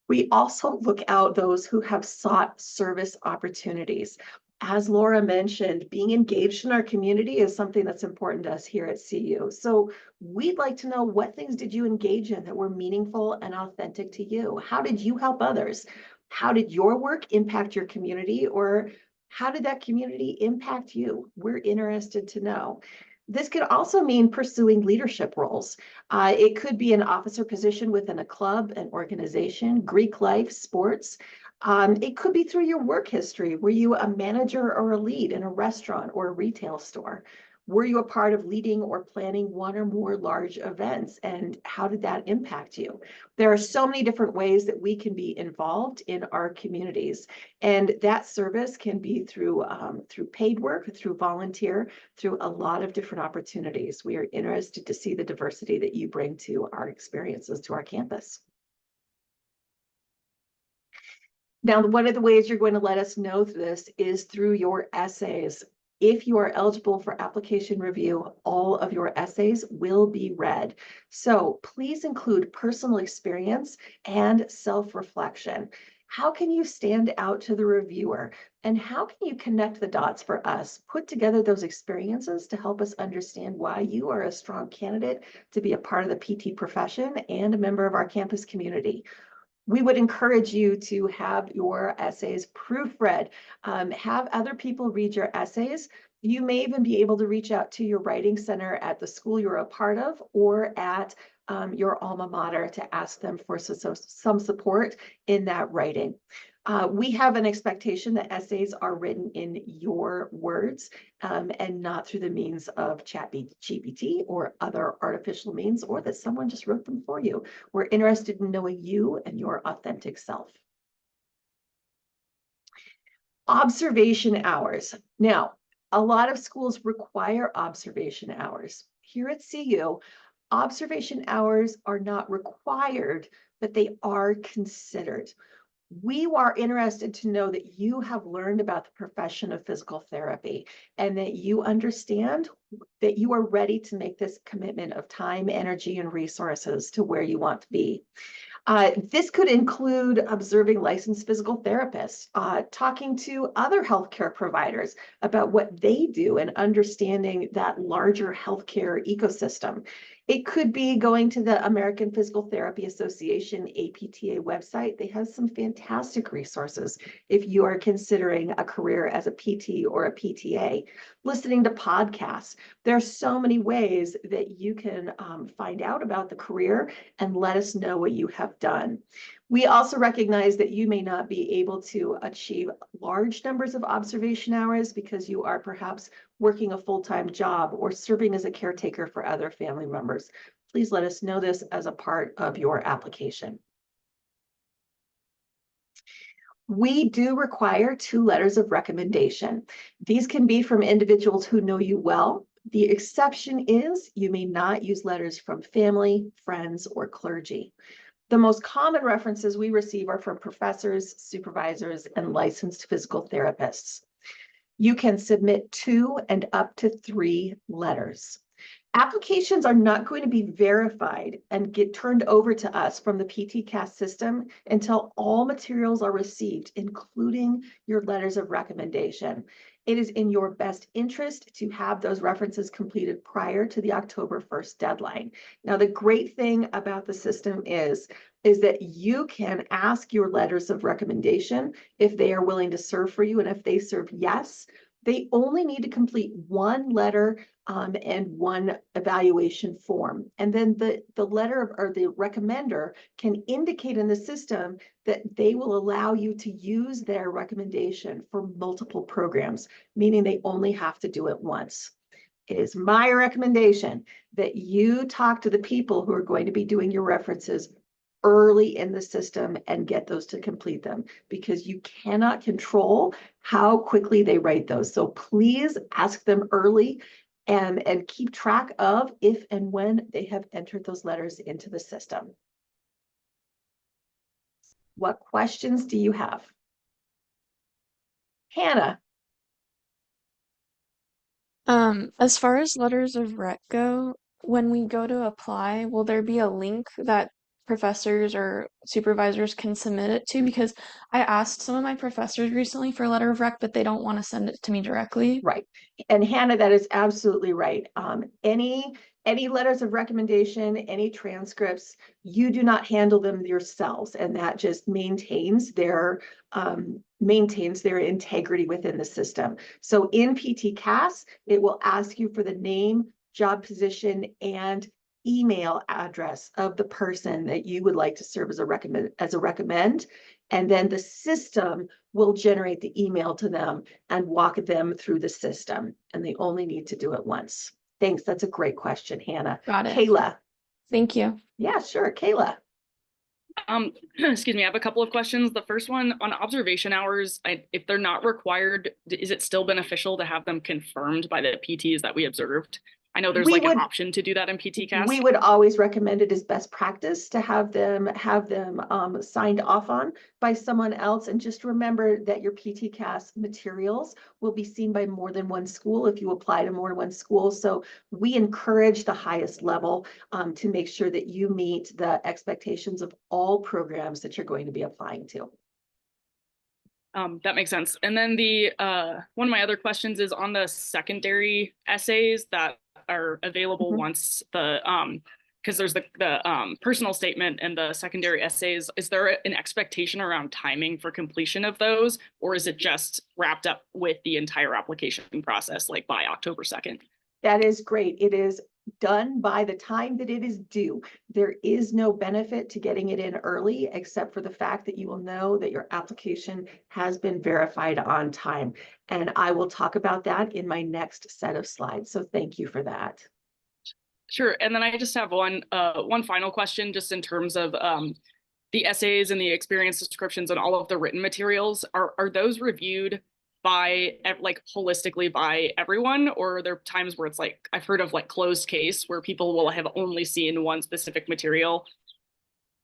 We also look out those who have sought service opportunities. As Laura mentioned, being engaged in our community is something that's important to us here at CU. So we'd like to know, what things did you engage in that were meaningful and authentic to you? How did you help others? How did your work impact your community, or how did that community impact you? We're interested to know. This could also mean pursuing leadership roles. It could be an officer position within a club, an organization, Greek life, sports. It could be through your work history. Were you a manager or a lead in a restaurant or a retail store? Were you a part of leading or planning one or more large events? And how did that impact you? There are so many different ways that we can be involved in our communities. And that service can be through paid work, through volunteer, through a lot of different opportunities. We are interested to see the diversity that you bring to our experiences, to our campus. Now, one of the ways you're going to let us know this is through your essays. If you are eligible for application review, all of your essays will be read. So please include personal experience and self-reflection. How can you stand out to the reviewer? And how can you connect the dots for us? Put together those experiences to help us understand why you are a strong candidate to be a part of the PT profession and a member of our campus community. We would encourage you to have your essays proofread, have other people read your essays. You may even be able to reach out to your writing center at the school you're a part of or at your alma mater to ask them for some support in that writing. We have an expectation that essays are written in your words and not through the means of ChatGPT or other artificial means, or that someone just wrote them for you. We're interested in knowing you and your authentic self. Observation hours. Now, a lot of schools require observation hours. Here at CU, observation hours are not required, but they are considered. We are interested to know that you have learned about the profession of physical therapy and that you understand that you are ready to make this commitment of time, energy, and resources to where you want to be. This could include observing licensed physical therapists, talking to other healthcare providers about what they do and understanding that larger healthcare ecosystem. It could be going to the American Physical Therapy Association APTA website. They have some fantastic resources if you are considering a career as a PT or a PTA. Listening to podcasts. There are so many ways that you can find out about the career and let us know what you have done. We also recognize that you may not be able to achieve large numbers of observation hours because you are perhaps working a full-time job or serving as a caretaker for other family members. Please let us know this as a part of your application. We do require 2 letters of recommendation. These can be from individuals who know you well. The exception is you may not use letters from family, friends, or clergy. The most common references we receive are from professors, supervisors, and licensed physical therapists. You can submit 2 and up to 3 letters. Applications are not going to be verified and get turned over to us from the PTCast system until all materials are received, including your letters of recommendation. It is in your best interest to have those references completed prior to the October 1st deadline. Now, the great thing about the system is that you can ask your letters of recommendation if they are willing to serve for you, and if they serve yes, they only need to complete 1 letter and 1 evaluation form. And then the letter or the recommender can indicate in the system that they will allow you to use their recommendation for multiple programs, meaning they only have to do it once. It is my recommendation that you talk to the people who are going to be doing your references early in the system and get those to complete them, because you cannot control how quickly they write those. So please ask them early and keep track of if and when they have entered those letters into the system. What questions do you have? Hannah. As far as letters of rec go, when we go to apply, will there be a link that professors or supervisors can submit it to? Because I asked some of my professors recently for a letter of rec, but they don't want to send it to me directly. Right. And Hannah, that is absolutely right. Any Any letters of recommendation, any transcripts, you do not handle them yourselves, and that just maintains their integrity within the system. So in PT-CAS, it will ask you for the name, job position, and email address of the person that you would like to serve as a recommend. And then the system will generate the email to them and walk them through the system. And they only need to do it once. Thanks. That's a great question, Hannah. Got it. Kayla. Thank you. Yeah, sure. Kayla. Excuse me, I have a couple of questions. The first one on observation hours, if they're not required, is it still beneficial to have them confirmed by the PTs that we observed? I know there's an option to do that in PT-CAS. We would always recommend it as best practice to have them signed off on by someone else. And just remember that your PT-CAS materials will be seen by more than one school if you apply to more than one school. So we encourage the highest level to make sure that you meet the expectations of all programs that you're going to be applying to. That makes sense. And then the one of my other questions is on the secondary essays that are available once the because there's the personal statement and the secondary essays. Is there an expectation around timing for completion of those, or is it just wrapped up with the entire application process, like by October 2nd? That is great. It is done by the time that it is due. There is no benefit to getting it in early, except for the fact that you will know that your application has been verified on time. And I will talk about that in my next set of slides. So thank you for that. Sure. And then I just have one final question, just in terms of the essays and the experience descriptions and all of the written materials. Are those reviewed by like holistically by everyone, or are there times where it's like, I've heard of like closed case where people will have only seen one specific material?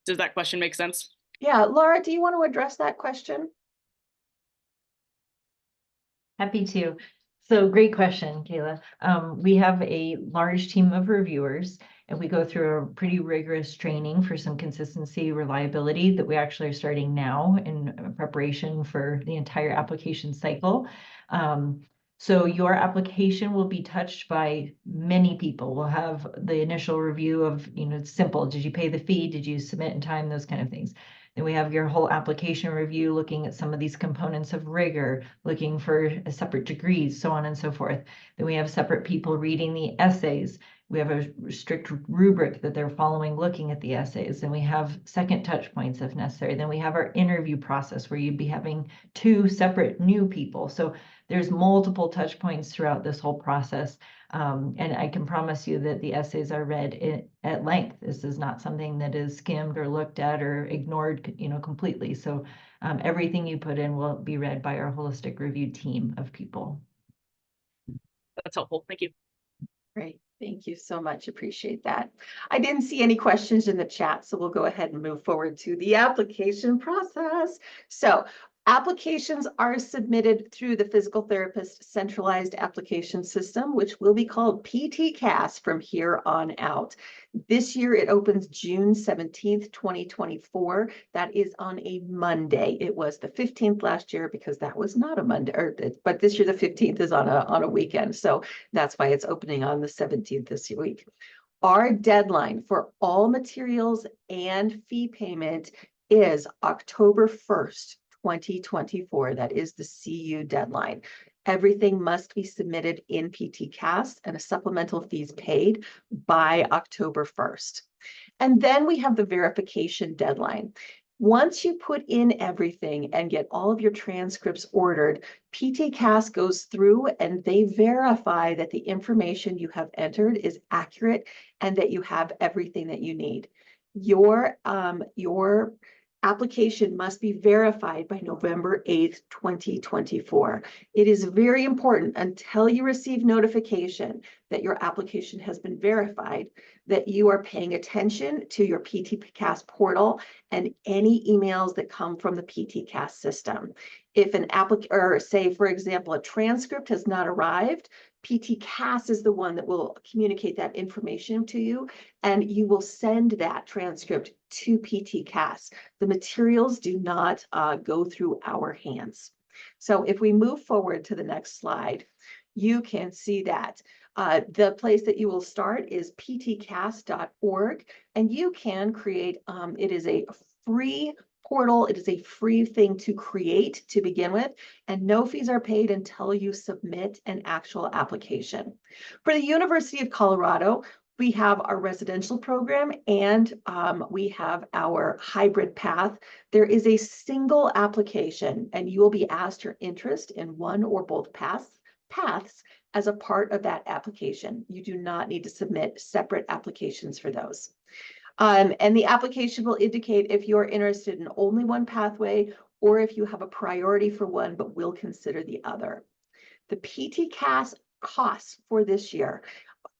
Does that question make sense? Yeah, Laura, do you want to address that question? Happy to. So great question, Kayla. We have a large team of reviewers, and we go through a pretty rigorous training for some consistency, reliability that we actually are starting now in preparation for the entire application cycle. So your application will be touched by many people. We'll have the initial review of, it's simple. Did you pay the fee? Did you submit in time? Those kind of things. Then we have your whole application review, looking at some of these components of rigor, looking for separate degrees, so on and so forth. Then we have separate people reading the essays. We have a strict rubric that they're following, looking at the essays. And we have second touch points if necessary. Then we have our interview process where you'd be having 2 separate new people. So there's multiple touch points throughout this whole process. And I can promise you that the essays are read at length. This is not something that is skimmed or looked at or ignored, completely. So everything you put in will be read by our holistic review team of people. That's helpful. Thank you. Great. Thank you so much. Appreciate that. I didn't see any questions in the chat, so we'll go ahead and move forward to the application process. So applications are submitted through the physical therapist centralized application system, which will be called PT-CAS from here on out. This year it opens June 17th, 2024. That is on a Monday. It was the 15th last year because that was not a Monday, but this year the 15th is on a weekend. So that's why it's opening on the 17th this week. Our deadline for all materials and fee payment is October 1st. 2024. That is the CU deadline. Everything must be submitted in PT-CAS and a supplemental fees paid by October 1st. And then we have the verification deadline. Once you put in everything and get all of your transcripts ordered, PT-CAS goes through and they verify that the information you have entered is accurate and that you have everything that you need. Your application must be verified by November 8th, 2024. It is very important until you receive notification that your application has been verified that you are paying attention to your PT-CAS portal and any emails that come from the PT-CAS system. If an applicant, or say, for example, a transcript has not arrived, PT-CAS is the one that will communicate that information to you, and you will send that transcript to PT-CAS. The materials do not go through our hands. So if we move forward to the next slide, you can see that. The place that you will start is ptcast.org, and you can create, it is a free portal. It is a free thing to create to begin with, and no fees are paid until you submit an actual application. For the University of Colorado, we have our residential program and we have our hybrid path. There is a single application, and you will be asked your interest in one or both paths as a part of that application. You do not need to submit separate applications for those. And the application will indicate if you're interested in only one pathway or if you have a priority for one but will consider the other. The PTCAS costs for this year.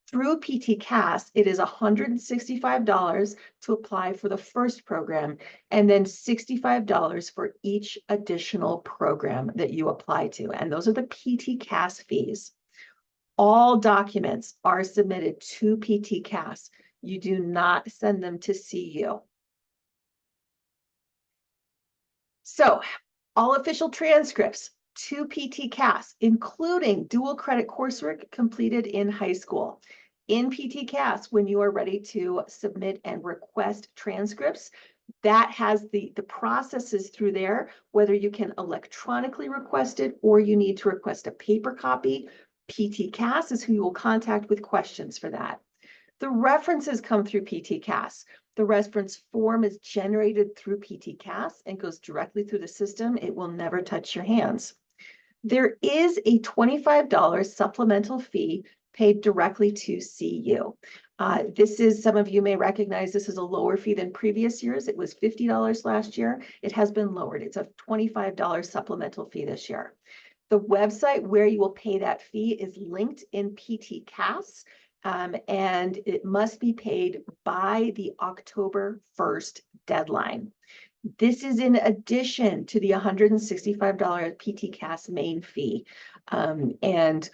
Through PTCAS, it is $165 to apply for the first program, and then $65 for each additional program that you apply to. And those are the PTCAS fees. All documents are submitted to PTCAS. You do not send them to CU. So, all official transcripts to PTCAS, including dual credit coursework completed in high school. In PTCAS, when you are ready to submit and request transcripts, that has the processes through there, whether you can electronically request it or you need to request a paper copy. PTCAS is who you will contact with questions for that. The references come through PTCAS. The reference form is generated through PTCAS and goes directly through the system. It will never touch your hands. There is a $25 supplemental fee paid directly to CU. This is, some of you may recognize, this is a lower fee than previous years. It was $50 last year. It has been lowered. It's a $25 supplemental fee this year. The website where you will pay that fee is linked in PTCAS. And it must be paid by the October 1st deadline. This is in addition to the $165 PTCAS main fee. And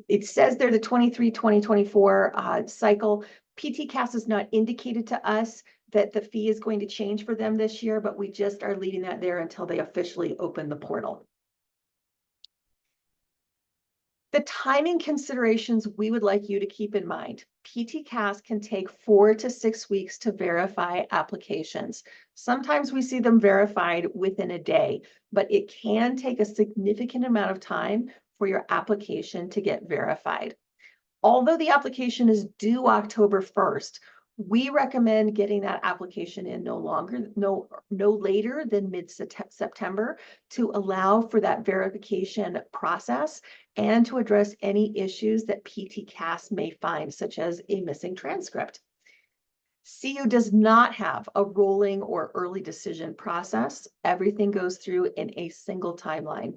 it says there the 2024 cycle. PTCAS is not indicated to us that the fee is going to change for them this year, but we just are leaving that there until they officially open the portal. The timing considerations we would like you to keep in mind. PTCAS can take 4 to 6 weeks to verify applications. Sometimes we see them verified within a day, but it can take a significant amount of time for your application to get verified. Although the application is due October 1st, we recommend getting that application in no later than mid-September to allow for that verification process and to address any issues that PTCAS may find, such as a missing transcript. CU does not have a rolling or early decision process. Everything goes through in a single timeline.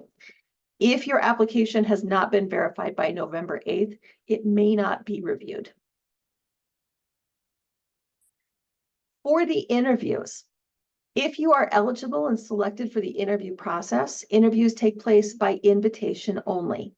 If your application has not been verified by November 8th, it may not be reviewed. For the interviews, if you are eligible and selected for the interview process, interviews take place by invitation only.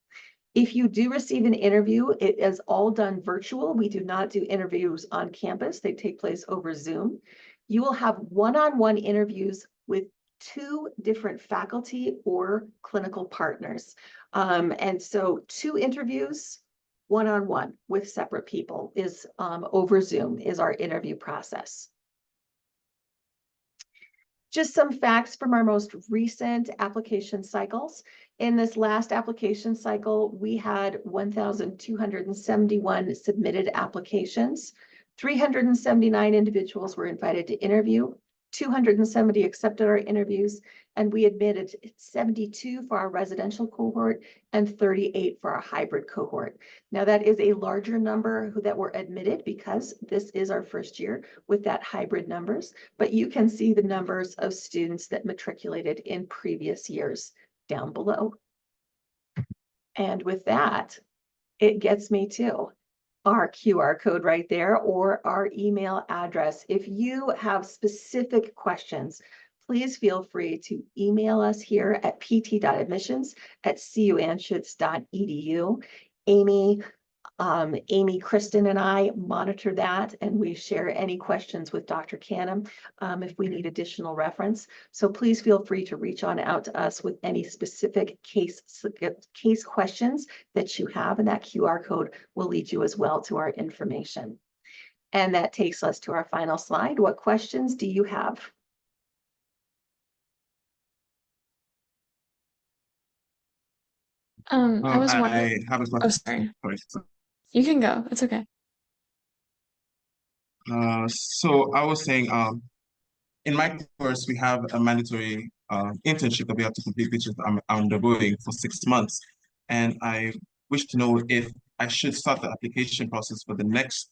If you do receive an interview, it is all done virtual. We do not do interviews on campus. They take place over Zoom. You will have one-on-one interviews with 2 different faculty or clinical partners. And so 2 interviews, one-on-one with separate people is over Zoom is our interview process. Just some facts from our most recent application cycles. In this last application cycle, we had 1,271 submitted applications. 379 individuals were invited to interview. 270 accepted our interviews, and we admitted 72 for our residential cohort and 38 for our hybrid cohort. Now that is a larger number that were admitted because this is our first year with that hybrid numbers, but you can see the numbers of students that matriculated in previous years down below. And with that, it gets me to our QR code right there or our email address. If you have specific questions, please feel free to email us here at pt.admissions@cuanschutz.edu. Amy Amy, Kristen, and I monitor that, and we share any questions with Dr. Canham if we need additional reference. So please feel free to reach on out to us with any specific case questions that you have, and that QR code will lead you as well to our information. And that takes us to our final slide. What questions do you have? I was wondering. I have a Oh, question. sorry. Sorry. You can go. It's okay. So I was saying, in my course, we have a mandatory internship that we have to complete, which is I'm undergoing for 6 months. And I wish to know if I should start the application process for the next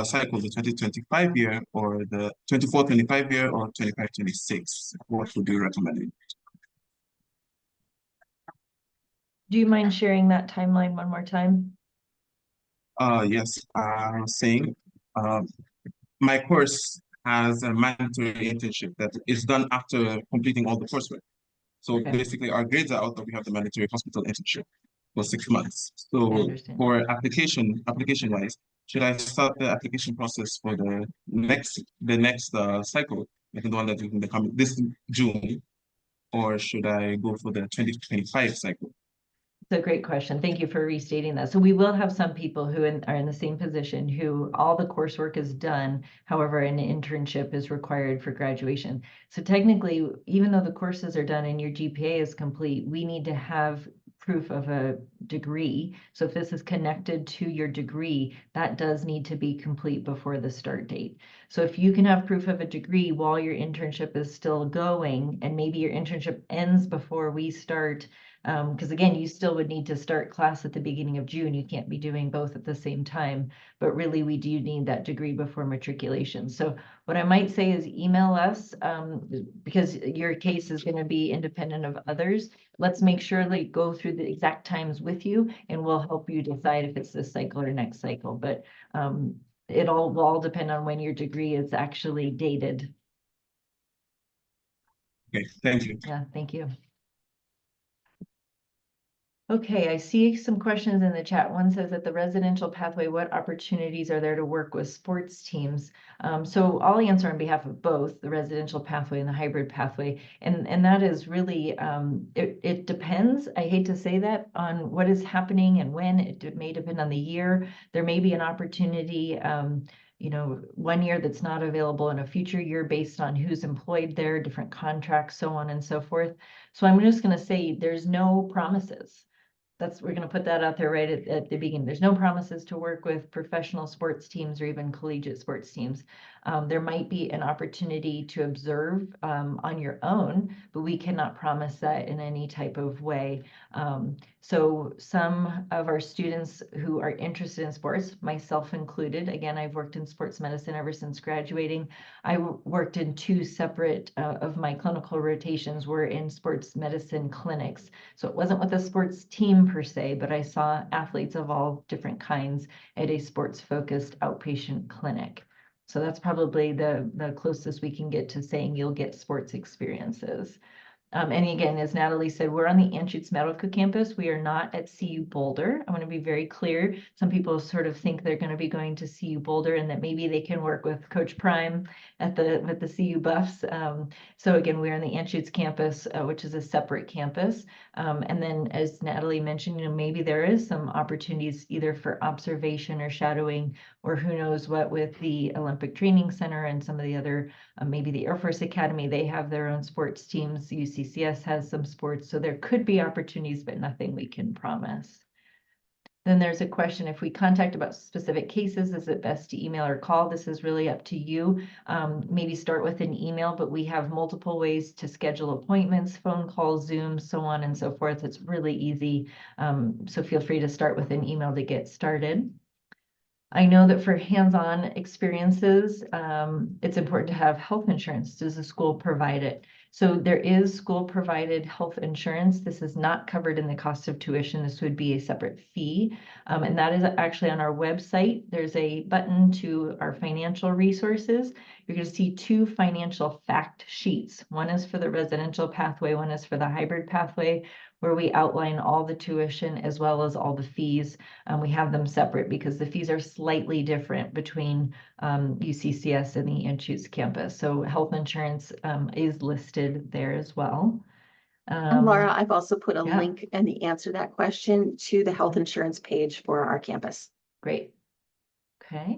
cycle, the 2025 year, or the 24-25 year, or 25-26. What would you recommend? Do you mind sharing that timeline one more time? Yes, I was saying, my course has a mandatory internship that is done after completing all the coursework. So Okay. basically, our grades are out, but we have the mandatory hospital internship for 6 months. I So understand. for application wise, should I start the application process for the next cycle, like the one that we can become this June, or should I go for the 2025 cycle? It's a great question. Thank you for restating that. So we will have some people who are in the same position who all the coursework is done. However, an internship is required for graduation. So technically, even though the courses are done and your GPA is complete, we need to have proof of a degree. So if this is connected to your degree, that does need to be complete before the start date. So if you can have proof of a degree while your internship is still going, and maybe your internship ends before we start, because again, you still would need to start class at the beginning of June. You can't be doing both at the same time, but really we do need that degree before matriculation. So what I might say is email us because your case is going to be independent of others. Let's make sure they go through the exact times with you, and we'll help you decide if it's this cycle or next cycle. But it will all depend on when your degree is actually dated. Okay, thank you. Yeah, thank you. Okay, I see some questions in the chat. One says that the residential pathway, what opportunities are there to work with sports teams? So I'll answer on behalf of both the residential pathway and the hybrid pathway. And that is really, it depends. I hate to say that on what is happening and when. It may depend on the year. There may be an opportunity, you know, one year that's not available in a future year based on who's employed there, different contracts, so on and so forth. So I'm just going to say there's no promises. We're going to put that out there right at the beginning. There's no promises to work with professional sports teams or even collegiate sports teams. There might be an opportunity to observe on your own, but we cannot promise that in any type of way. So some of our students who are interested in sports, myself included, again, I've worked in sports medicine ever since graduating. I worked in two separate of my clinical rotations were in sports medicine clinics. So it wasn't with a sports team per se, but I saw athletes of all different kinds at a sports focused outpatient clinic. So that's probably the closest we can get to saying you'll get sports experiences. And again, as Natalie said, we're on the Anschutz Medical Campus. We are not at CU Boulder. I want to be very clear. Some people sort of think they're going to be going to CU Boulder and that maybe they can work with Coach Prime at the CU Buffs. So again, we're on the Anschutz campus, which is a separate campus. And then as Natalie mentioned, you know, maybe there is some opportunities either for observation or shadowing, or who knows what with the Olympic Training Center and some of the other, maybe the Air Force Academy, they have their own sports teams. UCCS has some sports, so there could be opportunities, but nothing we can promise. Then there's a question, if we contact about specific cases, is it best to email or call? This is really up to you. Maybe start with an email, but we have multiple ways to schedule appointments, phone calls, Zoom, so on and so forth. It's really easy. So feel free to start with an email to get started. I know that for hands-on experiences, it's important to have health insurance. Does the school provide it? So there is school-provided health insurance. This is not covered in the cost of tuition. This would be a separate fee. And that is actually on our website. There's a button to our financial resources. You're going to see two financial fact sheets. One is for the residential pathway, one is for the hybrid pathway. where we outline all the tuition as well as all the fees. We have them separate because the fees are slightly different between UCCS and the Anschutz campus. So health insurance is listed there as well. And Laura, I've also put a yeah. link and the answer to that question to the health insurance page for our campus. Great. Okay.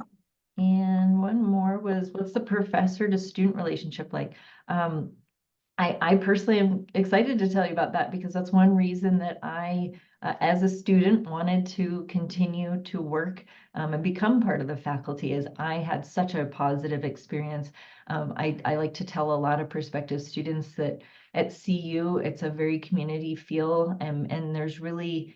And one more was, what's the professor to student relationship like? I personally am excited to tell you about that because that's one reason that I, as a student, wanted to continue to work and become part of the faculty, as I had such a positive experience. I like to tell a lot of prospective students that at CU, it's a very community feel, and there's really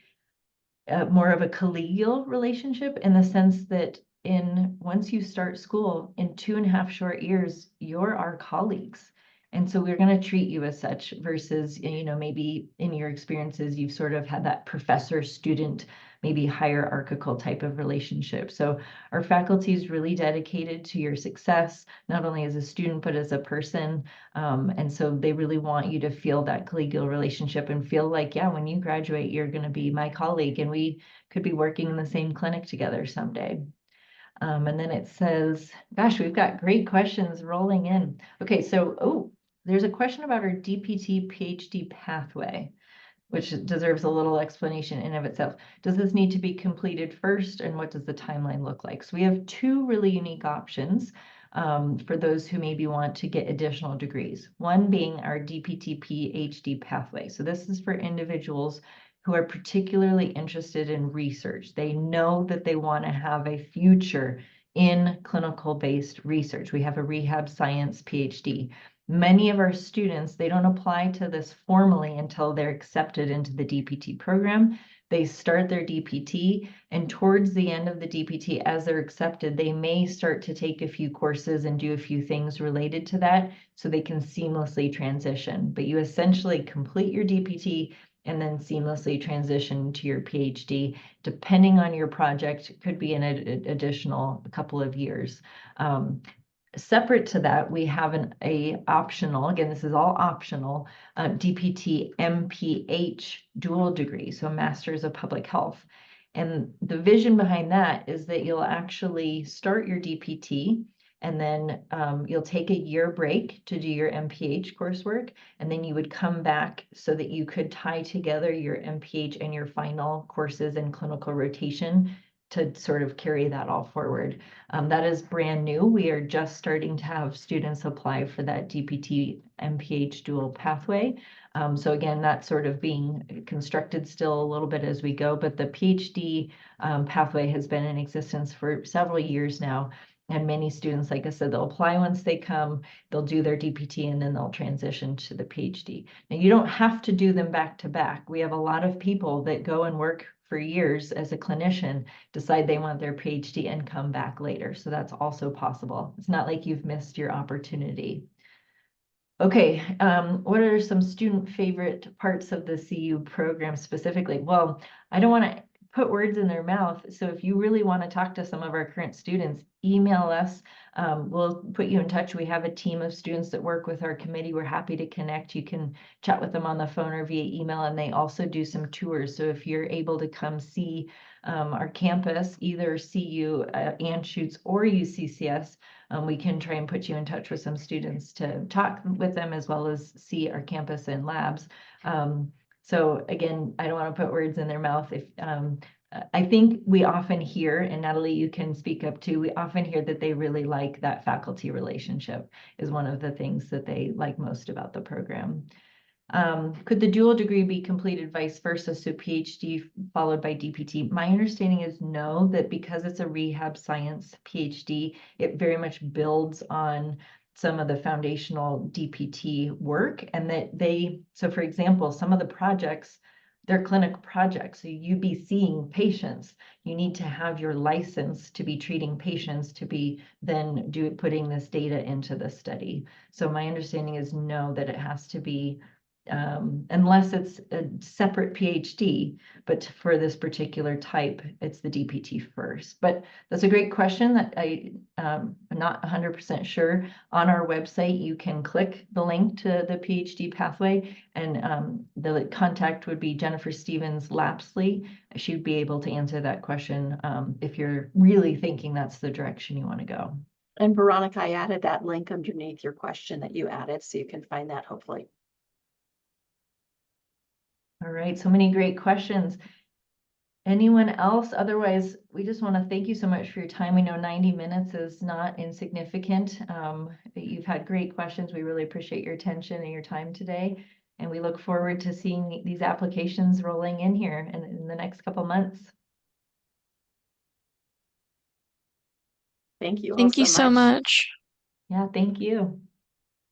more of a collegial relationship in the sense that once you start school in 2.5 short years, you're our colleagues. And so we're going to treat you as such versus, maybe in your experiences, you've sort of had that professor-student, maybe hierarchical type of relationship. So our faculty is really dedicated to your success, not only as a student, but as a person. And so they really want you to feel that collegial relationship and feel like, yeah, when you graduate, you're going to be my colleague and we could be working in the same clinic together someday. And then it says, gosh, we've got great questions rolling in. Okay, so, there's a question about our DPT PhD pathway, which deserves a little explanation in of itself. Does this need to be completed first, and what does the timeline look like? So we have two really unique options for those who maybe want to get additional degrees. One being our DPT PhD pathway. So this is for individuals who are particularly interested in research. They know that they want to have a future in clinical-based research. We have a rehab science PhD. Many of our students, they don't apply to this formally until they're accepted into the DPT program. They start their DPT, and towards the end of the DPT, as they're accepted, they may start to take a few courses and do a few things related to that so they can seamlessly transition. But you essentially complete your DPT and then seamlessly transition to your PhD. Depending on your project, it could be an additional couple of years. Separate to that, we have a optional, again, this is all optional, DPT MPH dual degree, so Masters of Public Health. And the vision behind that is that you'll actually start your DPT and then you'll take a year break to do your MPH coursework, and then you would come back so that you could tie together your MPH and your final courses and clinical rotation to sort of carry that all forward. That is brand new. We are just starting to have students apply for that DPT MPH dual pathway. So again, that's sort of being constructed still a little bit as we go, but the PhD pathway has been in existence for several years now. And many students, like I said, they'll apply once they come, they'll do their DPT, and then they'll transition to the PhD. Now, you don't have to do them back to back. We have a lot of people that go and work for years as a clinician, decide they want their PhD and come back later. So that's also possible. It's not like you've missed your opportunity. Okay, what are some student favorite parts of the CU program specifically? Well, I don't want to put words in their mouth. So if you really want to talk to some of our current students, email us. We'll put you in touch. We have a team of students that work with our committee. We're happy to connect. You can chat with them on the phone or via email, and they also do some tours. So if you're able to come see our campus, either CU, Anschutz, or UCCS, we can try and put you in touch with some students to talk with them as well as see our campus and labs. So again, I don't want to put words in their mouth. If I think we often hear, and Natalie, you can speak up too, we often hear that they really like that faculty relationship is one of the things that they like most about the program. Could the dual degree be completed vice versa, so PhD followed by DPT? My understanding is no, that because it's a rehab science PhD, it very much builds on some of the foundational DPT work, and that so for example, some of the projects, they're clinic projects. So you'd be seeing patients. You need to have your license to be treating patients to be then putting this data into the study. So my understanding is no, that it has to be unless it's a separate PhD, but for this particular type, it's the DPT first. But that's a great question that I'm not 100% sure, on our website, you can click the link to the PhD pathway, and the contact would be Jennifer Stevens Lapsley. She'd be able to answer that question if you're really thinking that's the direction you want to go. And Veronica, I added that link underneath your question that you added, so you can find that hopefully. All right, so many great questions. Anyone else? Otherwise, we just want to thank you so much for your time. We know 90 minutes is not insignificant. You've had great questions. We really appreciate your attention and your time today. And we look forward to seeing these applications rolling in here in the next couple months. Thank you all Thank you so much. Yeah, thank you.